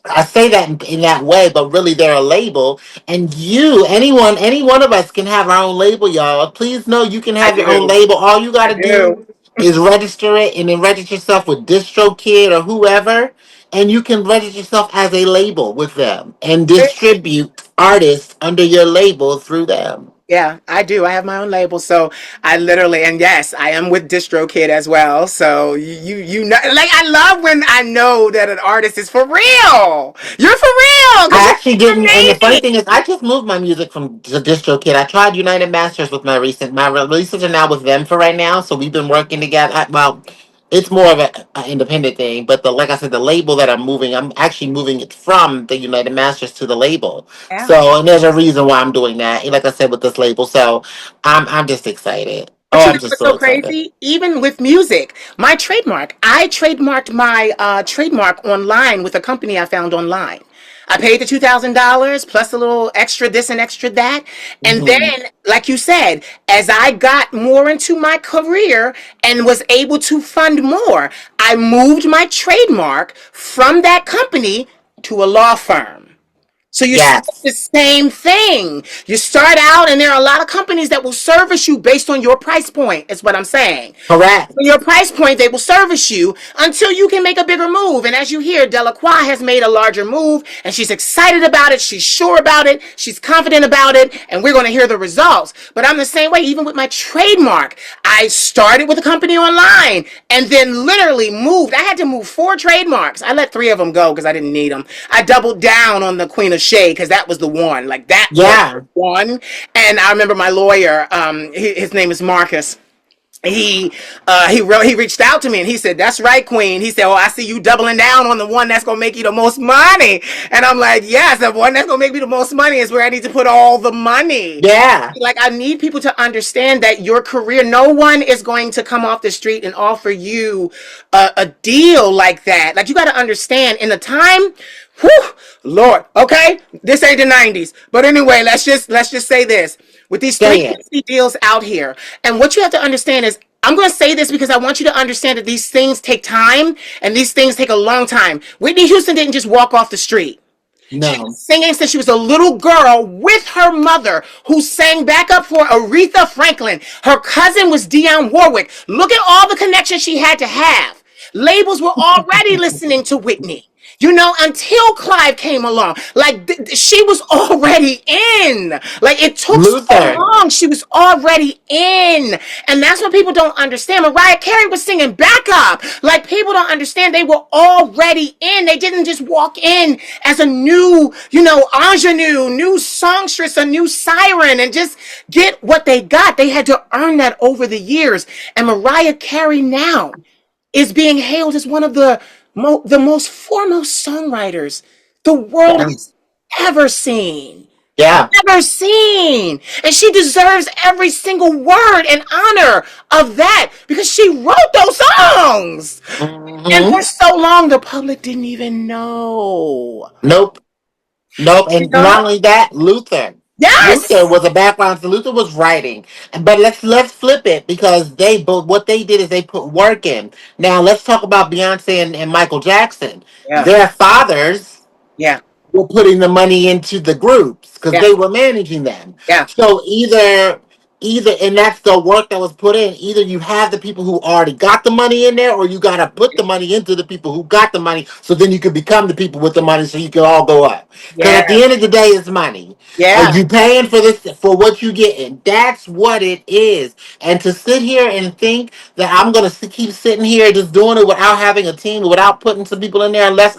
I say that in that way, but really they're a label. And any one of us can have our own label, y'all. Please know you can I have your own do. label. All you got I to do. do is register it and then register yourself with DistroKid or whoever. And you can register yourself as a label with them and distribute artists under your label through them. Yeah, I do. I have my own label, so I literally and yes, I am with DistroKid as well. So you know, like I love when I know that an artist is for real. You're for real because I you're actually for didn't, and the funny me. thing is, I just moved my music from the DistroKid. I tried United Masters with my releases are now with them for right now. So we've been working together. Well, it's more of a independent thing, but like I said, the label that I'm actually moving it from the United Masters to the label. Yeah. So, and there's a reason why I'm doing that. Like I said, with this label, so I'm just excited. But Oh, you I'm know just what's so so excited. crazy? Even with music, my trademark, I trademarked my trademark online with a company I found online. I paid the $2,000 plus a little extra this and extra that. And Mhm. then, like you said, as I got more into my career and was able to fund more, I moved my trademark from that company to a law firm. So you start the Yes. same thing. You start out, and there are a lot of companies that will service you based on your price point, is what I'm saying. Correct. Your price point, they will service you until you can make a bigger move. And as you hear, Delequa has made a larger move, and she's excited about it. She's sure about it. She's confident about it, and we're going to hear the results. But I'm the same way, even with my trademark. I started with a company online and then literally moved. I had to move 4 trademarks. I let 3 of them go because I didn't need them. I doubled down on the Queen of Shade because that was the one. Like, that was Yeah. the one. And I remember my lawyer, his name is Marcus. He reached out to me and he said, "That's right, Queen." He said, "Oh, I see you doubling down on the one that's gonna make you the most money." And I'm like, "Yes, the one that's gonna make me the most money is where I need to put all the money." Yeah. Like, I need people to understand that your career, no one is going to come off the street and offer you a deal like that. Like, you got to understand, in the time, whew, Lord, okay, this ain't the 90s, but anyway, let's just say this: with these Say it. 360 deals out here, and what you have to understand is, I'm going to say this because I want you to understand that these things take time and these things take a long time. Whitney Houston didn't just walk off the street. She was No. singing since she was a little girl with her mother, who sang backup for Aretha Franklin. Her cousin was Dionne Warwick. Look at all the connections she had to have. Labels were already listening to Whitney, until Clive came along. Like, she was already in. Like, it took so Luther. long. She was already in. And that's what people don't understand. Mariah Carey was singing backup. Like, people don't understand. They were already in. They didn't just walk in as a new, ingenue, new songstress, a new siren, and just get what they got. They had to earn that over the years. And Mariah Carey now is being hailed as one of the most foremost songwriters the world Yeah. has ever seen. Yeah. Ever seen. And she deserves every single word and honor of that because she wrote those songs. And Hmm. for so long, the public didn't even know. Nope. Nope. You And not know? only that, Luther. Luther Yes. was a background, so Luther was writing. But let's flip it because but what they did is they put work in. Now let's talk about Beyonce and Michael Jackson. Yeah. Their fathers Yeah. were putting the money into the groups because Yeah. they were managing them. Yeah. So either and that's the work that was put in. Either you have the people who already got the money in there, or you gotta put the money into the people who got the money, so then you can become the people with the money, so you can all go up. Because Yeah. at the end of the day, it's money. And Yeah. you paying for this for what you getting. That's what it is. And to sit here and think that I'm gonna keep sitting here just doing it without having a team, without putting some people in there, unless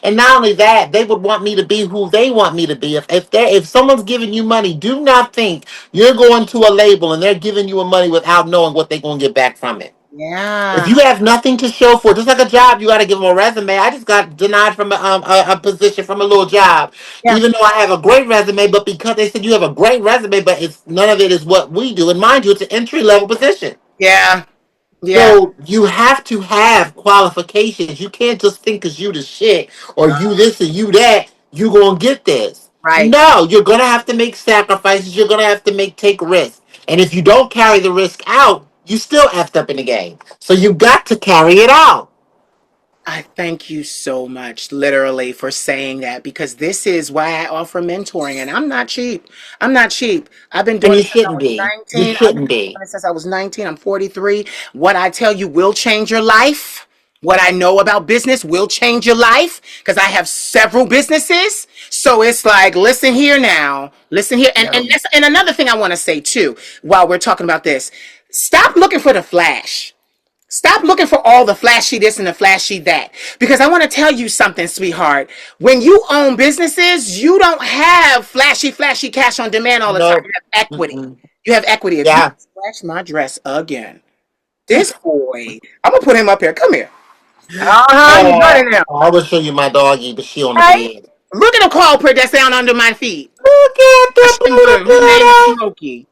and not only that, they would want me to be who they want me to be. If someone's giving you money, do not think you're going to a label and they're giving you a money without knowing what they're going to get back from it. If Yeah. you have nothing to show for, just like a job, you got to give them a resume. I just got denied from a position from a little job, Yeah. even though I have a great resume. But because they said you have a great resume, but it's none of it is what we do. And mind you, it's an entry level position. Yeah. Yeah. So you have to have qualifications. You can't just think because you the shit or you this or you that, you gonna get this. Right. No, you're gonna have to make sacrifices. You're gonna have to take risks. And if you don't carry the risk out, you still effed up in the game. So you got to carry it out. I thank you so much, literally, for saying that because this is why I offer mentoring, and I'm not cheap. I'm not cheap. I've been And doing you it since I shouldn't was be. You 19. I've been shouldn't be. doing it since I was 19. I'm 43. What I tell you will change your life. What I know about business will change your life because I have several businesses. So it's like, listen here now, listen here. And, Yeah. and another thing I want to say too, while we're talking about this, stop looking for the flash. Stop looking for all the flashy this and the flashy that. Because I want to tell you something, sweetheart. When you own businesses, you don't have flashy cash on demand all the time. No. You have equity. Mm-mm. You have equity. If you Yeah. scratch my dress again, this boy, I'm gonna put him up here. Come here. You got it now. I will show you my doggy, but she on the Hey, bed. look at the culprit that's down under my feet. Look at I the show you little him. His name is critter. Smokey.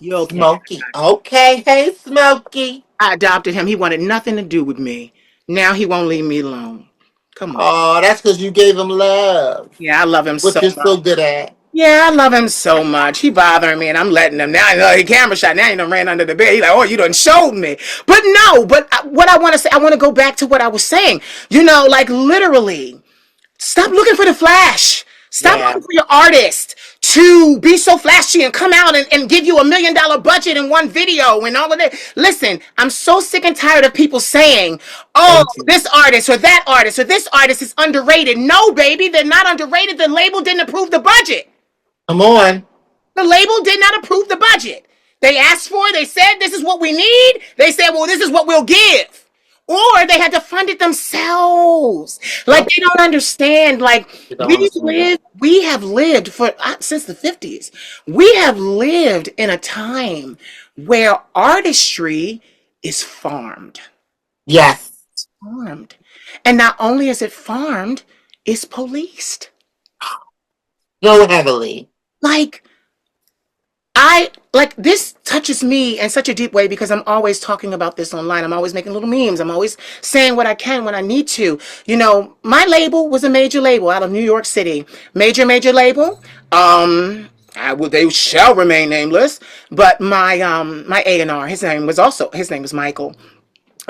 You okay? Smokey. Okay, hey Smokey. I adopted him. He wanted nothing to do with me. Now he won't leave me alone. Come on. Oh, that's because you gave him love, Yeah, I love him so which you're much. so good at. Yeah, I love him so much. He bothering me, and I'm letting him. Now I know he camera shot. Now he done ran under the bed. He like, oh, you done showed me. But no, what I want to say, I want to go back to what I was saying. Like, literally, stop looking for the flash. Stop Yeah. looking for your artist to be so flashy and come out and give you $1 million budget in one video and all of that. Listen, I'm so sick and tired of people saying, oh, Thank you. this artist or this artist is underrated. No, baby, they're not underrated. The label didn't approve the budget. Come on. The label did not approve the budget. They asked for it. They said, this is what we need. They said, well, this is what we'll give. Or they had to fund it themselves. Like Yep. they don't understand. Like You don't understand. we have lived for since the 50s. We have lived in a time where artistry is farmed. Yes. Farmed. And not only is it farmed, it's policed. So heavily. Like I like this touches me in such a deep way because I'm always talking about this online. I'm always making little memes. I'm always saying what I can when I need to. You know, my label was a major label out of New York City. Major label. They shall remain nameless. But my A&R, his name was Michael.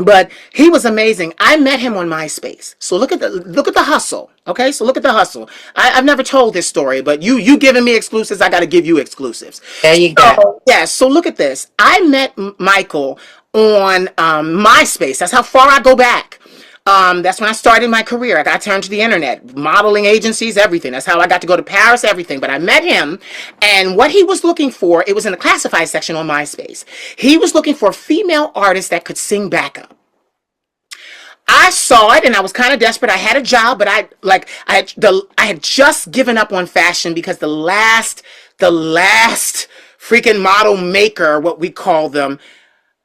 But he was amazing. I met him on MySpace. So look at the hustle. Okay, so look at the hustle. I've never told this story, but you giving me exclusives, I got to give you exclusives. There you go. So yeah, so look at this. I met Michael on MySpace. That's how far I go back. That's when I started my career. I got turned to the internet, modeling agencies, everything. That's how I got to go to Paris, everything. But I met him, and what he was looking for, it was in the classified section on MySpace. He was looking for a female artist that could sing backup. I saw it and I was kind of desperate. I had a job, but I had just given up on fashion because the last freaking model maker, what we call them,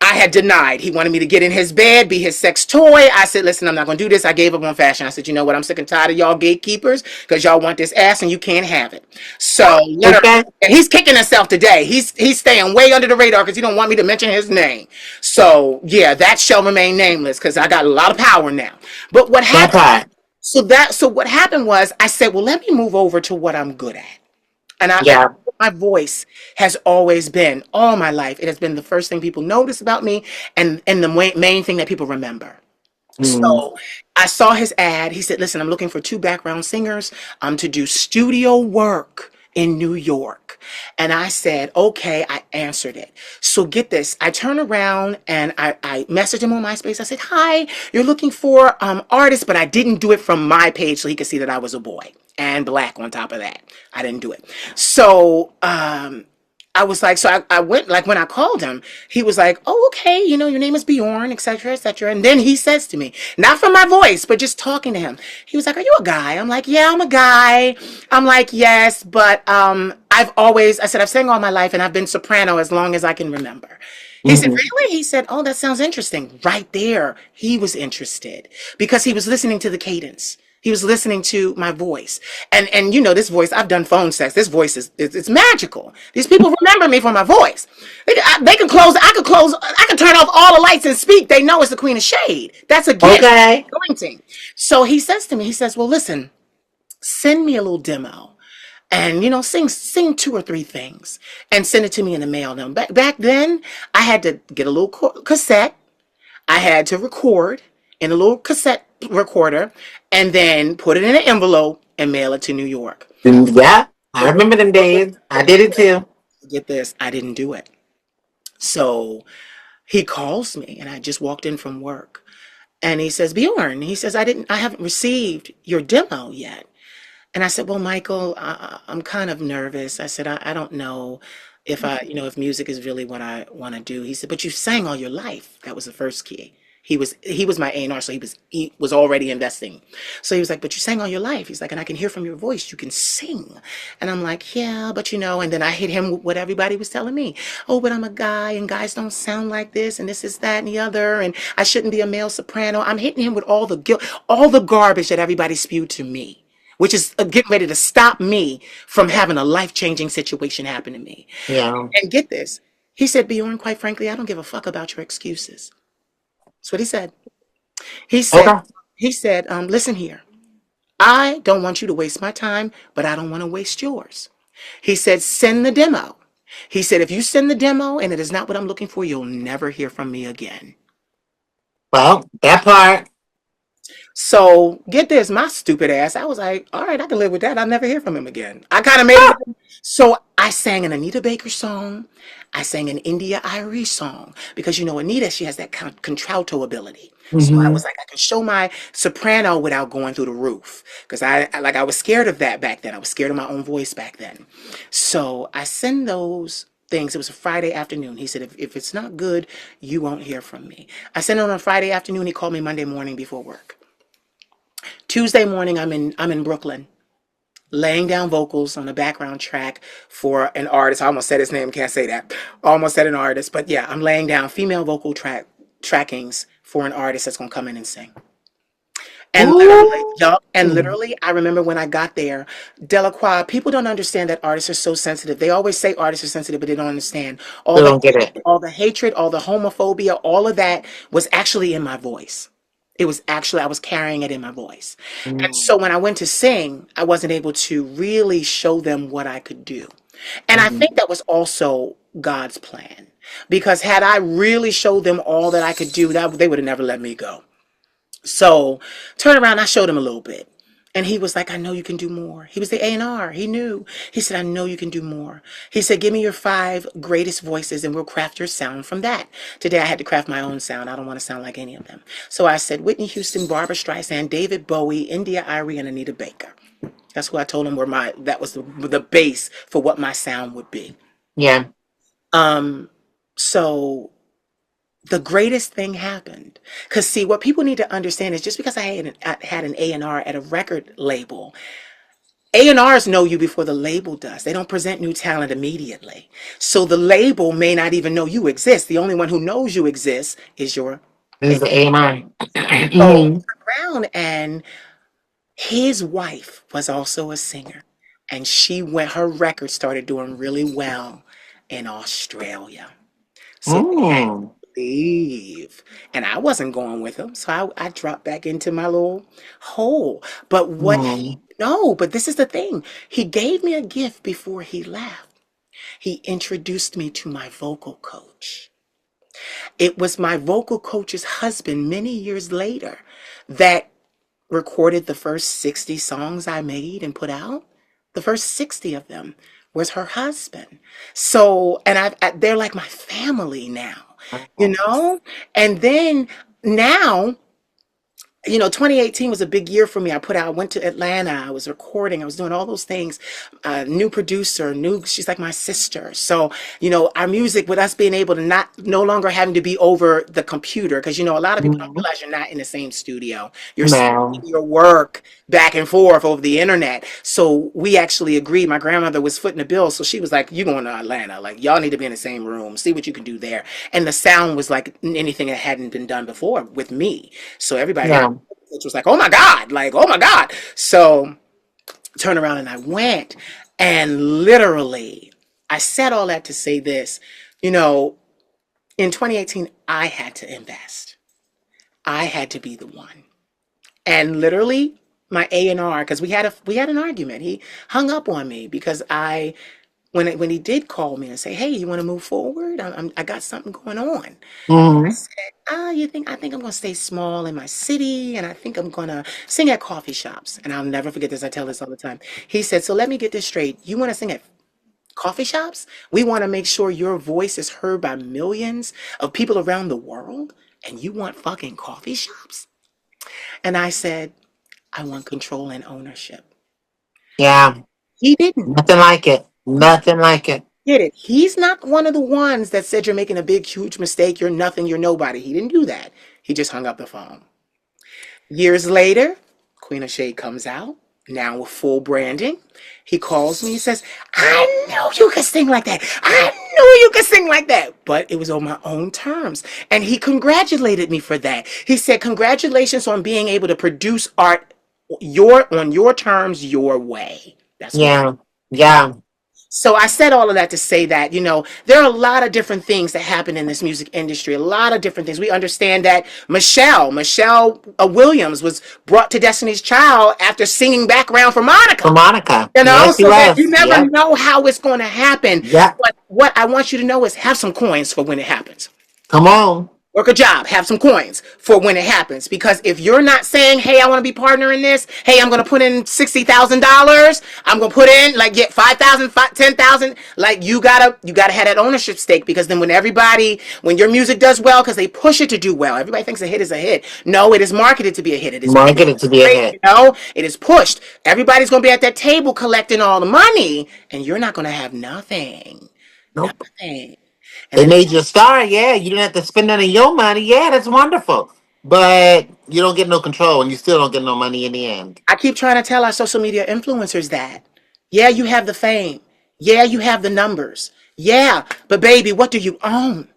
I had denied. He wanted me to get in his bed, be his sex toy. I said, listen, I'm not going to do this. I gave up on fashion. I said, you know what? I'm sick and tired of y'all gatekeepers because y'all want this ass and you can't have it. So, Okay. and he's kicking himself today. He's staying way under the radar because he don't want me to mention his name. So, yeah, that shall remain nameless because I got a lot of power now. But what That happened? part. So what happened was I said, well, let me move over to what I'm good at. And Yeah. my voice has always been all my life. It has been the first thing people notice about me and the main thing that people remember. Mm. So I saw his ad. He said, listen, I'm looking for two background singers to do studio work in New York. And I said, okay, I answered it. So get this. I turned around and I messaged him on MySpace. I said, hi, you're looking for artists, but I didn't do it from my page so he could see that I was a boy and black on top of that. I didn't do it. So I was like, so I went, like when I called him, he was like, oh, okay, you know, your name is Bjorn, et cetera, et cetera. And then he says to me, not from my voice, but just talking to him, he was like, are you a guy? I'm like, yeah, I'm a guy. I'm like, yes, but I said, I've sang all my life and I've been soprano as long as I can remember. He said, Hmm. really? He said, oh, that sounds interesting. Right there, he was interested because he was listening to the cadence. He was listening to my voice. And you know, this voice, I've done phone sex. This voice it's magical. These people remember me for my voice. They can I can turn off all the lights and speak. They know it's the Queen of Shade. That's a gift. Okay. Anointing. So he says to me, he says, well, listen, send me a little demo. And you know, sing two or three things and send it to me in the mail. Now back then, I had to get a little cassette. I had to record in a little cassette recorder and then put it in an envelope and mail it to New York. Yeah. I remember them days. I did it too. Get this, I didn't do it. So he calls me and I just walked in from work and he says, Bjorn, he says, I haven't received your demo yet. And I said, well, Michael, I'm kind of nervous. I said, I don't know if if music is really what I want to do. He said, but you sang all your life. That was the first key. He was my A&R, so he was already investing. So he was like, but you sang all your life. He's like, and I can hear from your voice, you can sing. And I'm like, yeah, but and then I hit him with what everybody was telling me. Oh, but I'm a guy and guys don't sound like this and this is that and the other and I shouldn't be a male soprano. I'm hitting him with all the guilt, all the garbage that everybody spewed to me, which is getting ready to stop me from having a life-changing situation happen to me. Yeah. And get this. He said, Bjorn, quite frankly, I don't give a fuck about your excuses. That's what he said. He said, Okay. listen here. I don't want you to waste my time, but I don't want to waste yours. He said, send the demo. He said, if you send the demo and it is not what I'm looking for, you'll never hear from me again. Well, that part. So get this, my stupid ass. I was like, all right, I can live with that. I'll never hear from him again. I kind of made Ah! it. So I sang an Anita Baker song. I sang an India Irie song because you know Anita, she has that contralto ability. So I was Mm-hmm. like, I can show my soprano without going through the roof because I was scared of that back then. I was scared of my own voice back then. So I send those things. It was a Friday afternoon. He said, if it's not good, you won't hear from me. I sent it on a Friday afternoon. He called me Monday morning before work. Tuesday morning, I'm in Brooklyn, laying down vocals on a background track for an artist. I almost said his name, can't say that. Almost said an artist, but yeah, I'm laying down female vocal trackings for an artist that's gonna come in and sing. And literally, Ooh. yup, and literally, I remember when I got there, Delequa, people don't understand that artists are so sensitive. They always say artists are sensitive, but they don't understand They all the don't get it. all the hatred, all the homophobia, all of that was actually in my voice. It was actually, I was carrying it in my voice. And Mm-hmm. so when I went to sing, I wasn't able to really show them what I could do. And I think that was also God's plan. Because had I really showed them all that I could do, that they would have never let me go. So turn around, I showed him a little bit. And he was like, I know you can do more. He was the A&R. He knew. He said, I know you can do more. He said, give me your 5 greatest voices and we'll craft your sound from that. Today I had to craft my own sound. I don't want to sound like any of them. So I said, Whitney Houston, Barbara Streisand, David Bowie, India Irie, and Anita Baker. That's who I told him that was the base for what my sound would be. Yeah. Um, so the greatest thing happened. Because see, what people need to understand is just because I had an A&R at a record label, A&Rs know you before the label does. They don't present new talent immediately. So the label may not even know you exist. The only one who knows you exist is your This is A. the AMI. So Mm-hmm. around, and his wife was also a singer. And her record started doing really well in Australia. So Mm. leave. And I wasn't going with him. So I dropped back into my little hole. But Mm. no, but this is the thing. He gave me a gift before he left. He introduced me to my vocal coach. It was my vocal coach's husband many years later that recorded the first 60 songs I made and put out. The first 60 of them was her husband. So, and they're like my family now, you know? And then now, 2018 was a big year for me. I went to Atlanta, I was recording, I was doing all those things. New producer, she's like my sister. So, our music, with us being able to no longer having to be over the computer, because, a lot of people don't Mm. realize you're not in the same studio. You're sending No. your work back and forth over the internet. So we actually agreed. My grandmother was footing the bill. So she was like, you going to Atlanta. Like, y'all need to be in the same room, see what you can do there. And the sound was like anything that hadn't been done before with me. So everybody Yeah. which was like, oh my God, like, oh my God. So turn around and I went, and literally, I said all that to say this, you know, in 2018, I had to invest. I had to be the one. And literally, my A&R, because we had an argument. He hung up on me because when he did call me and say, hey, you want to move forward? I got something going on. I Mm-hmm. said, I think I'm gonna stay small in my city, and I think I'm gonna sing at coffee shops. And I'll never forget this. I tell this all the time. He said, so let me get this straight. You want to sing at coffee shops? We want to make sure your voice is heard by millions of people around the world, and you want fucking coffee shops? And I said, I want control and ownership. Yeah. He didn't Nothing like it. Nothing like it. get it. He's not one of the ones that said you're making a big, huge mistake. You're nothing. You're nobody. He didn't do that. He just hung up the phone. Years later, Queen of Shade comes out, now with full branding. He calls me, he says, I knew you could sing like that. I knew you could sing like that. But it was on my own terms. And he congratulated me for that. He said, congratulations on being able to produce art on your terms, your way. That's what he. Yeah. Yeah. So I said all of that to say that, there are a lot of different things that happen in this music industry, a lot of different things. We understand that Michelle Williams was brought to Destiny's Child after singing background for For Monica, Monica. Yes, he so that you was. never Yep. know how it's going to happen. Yep. But what I want you to know is have some coins for when it happens. Come on. Work a job, have some coins for when it happens. Because if you're not saying, "Hey, I want to be partner in this. Hey, I'm gonna put in $60,000. I'm gonna put in like get 5,000, 10,000." Like you gotta have that ownership stake. Because then when your music does well, because they push it to do well. Everybody thinks a hit is a hit. No, it is marketed to be a hit. It is Marketed to be a great, hit. it is pushed. Everybody's gonna be at that table collecting all the money, and you're not gonna have nothing, Nope. nothing. And They then made you a star, yeah. You didn't have to spend none of your money. Yeah, that's wonderful. But you don't get no control and you still don't get no money in the end. I keep trying to tell our social media influencers that. Yeah, you have the fame. Yeah, you have the numbers. Yeah, but baby, what do you own?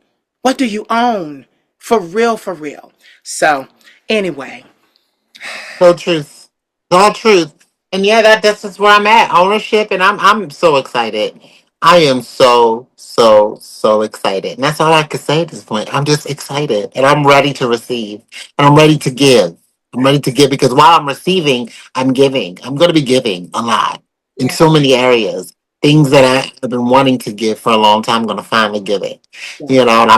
What do you own? For real, for real. So, anyway, So truth. All truth. And yeah, that's just where I'm at. Ownership, and I'm so excited. I am so excited. And that's all I can say at this point. I'm just excited. And I'm ready to receive. And I'm ready to give. I'm ready to give because while I'm receiving, I'm giving. I'm gonna be giving a lot in yeah, so many areas. Things that I have been wanting to give for a long time, I'm gonna finally give it. yeah. You know, and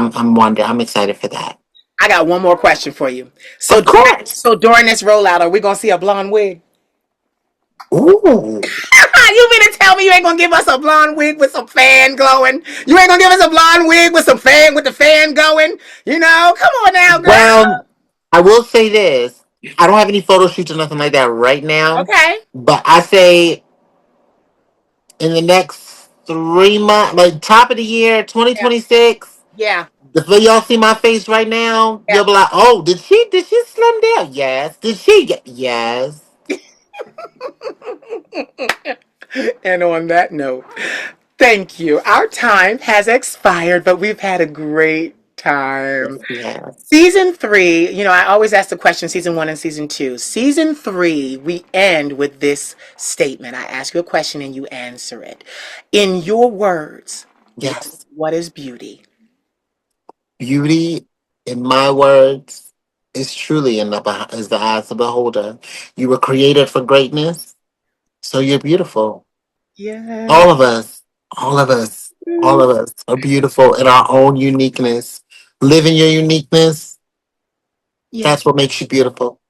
I'm excited for that. I got one more question for you. So, Of course. so during this rollout, are we gonna see a blonde wig? Ooh. You mean to tell me you ain't gonna give us a blonde wig with some fan glowing? You ain't gonna give us a blonde wig with the fan going? You know, come on now, girl. Well, I will say this. I don't have any photo shoots or nothing like that right now. Okay. But I say in the next 3 months, like top of the year, Yeah. 2026, Yeah. the way y'all see my face right now, Yeah. you'll be like, oh, did she slim down? Yes. Did she get yes. And on that note, thank you. Our time has expired, but we've had a great time. Yes, we have. Season three, I always ask the question season one and season two. Season three, we end with this statement. I ask you a question and you answer it. In your words, Yes. what is beauty? Beauty, in my words, is truly is the eyes of the beholder. You were created for greatness, so you're beautiful. Yeah. All of us, all of us, all of us are beautiful in our own uniqueness. Live in your uniqueness. Yeah. That's what makes you beautiful.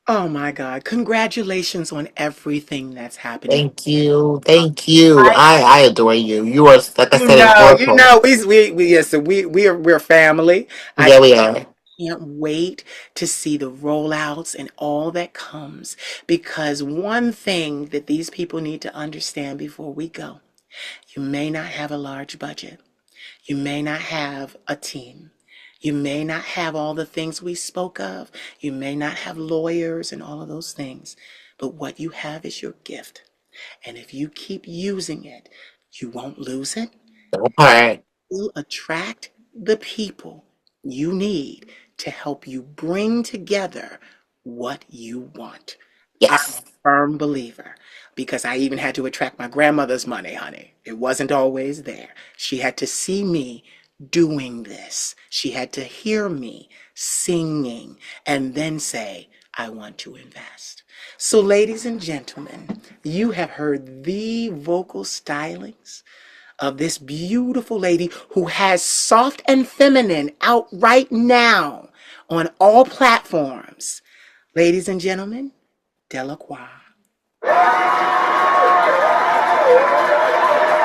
Oh my God. Congratulations on everything that's happening. Thank you. Thank you. I adore you. You are, like I said, an You oracle. know, yes, so we're family. I Yeah, we are. can't wait to see the rollouts and all that comes because one thing that these people need to understand before we go, you may not have a large budget. You may not have a team. You may not have all the things we spoke of. You may not have lawyers and all of those things. But what you have is your gift. And if you keep using it, you won't lose it. All right. You attract the people you need to help you bring together what you want. I'm Yes. a firm believer because I even had to attract my grandmother's money, honey. It wasn't always there. She had to see me doing this. She had to hear me singing and then say, I want to invest. So, ladies and gentlemen, you have heard the vocal stylings of this beautiful lady who has Soft and Feminine out right now on all platforms. Ladies and gentlemen, Delequa.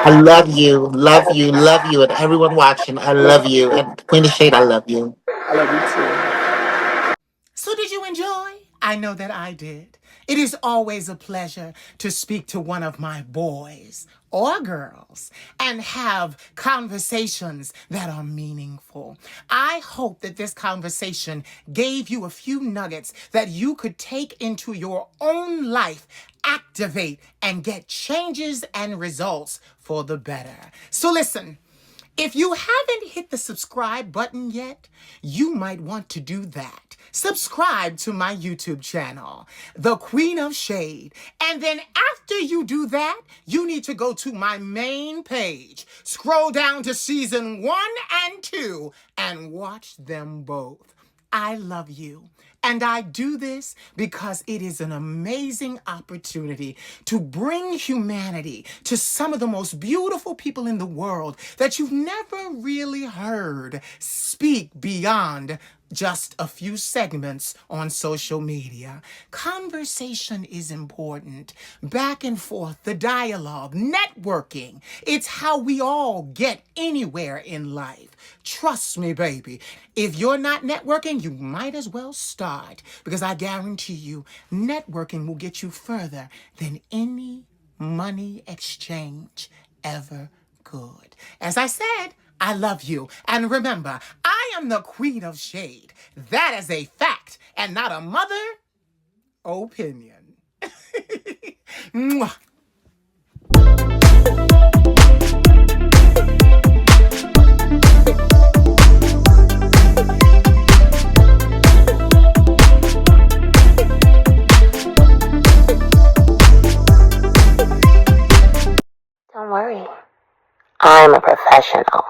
I love you. Love you. Love you. And everyone watching, I love you. And Queen of Shade, I love you. I love you too. So, did you enjoy? I know that I did. It is always a pleasure to speak to one of my boys or girls and have conversations that are meaningful. I hope that this conversation gave you a few nuggets that you could take into your own life, activate, and get changes and results for the better. So, listen. If you haven't hit the subscribe button yet, you might want to do that. Subscribe to my YouTube channel, The Queen of Shade. And then after you do that, you need to go to my main page, scroll down to season 1 and 2, and watch them both. I love you. And I do this because it is an amazing opportunity to bring humanity to some of the most beautiful people in the world that you've never really heard speak beyond just a few segments on social media. Conversation is important. Back and forth, the dialogue, networking. It's how we all get anywhere in life. Trust me, baby. If you're not networking, you might as well start, because I guarantee you, networking will get you further than any money exchange ever could. As I said, I love you. And remember, I am the Queen of Shade. That is a fact and not a mother opinion. Mwah. Don't worry, I'm a professional.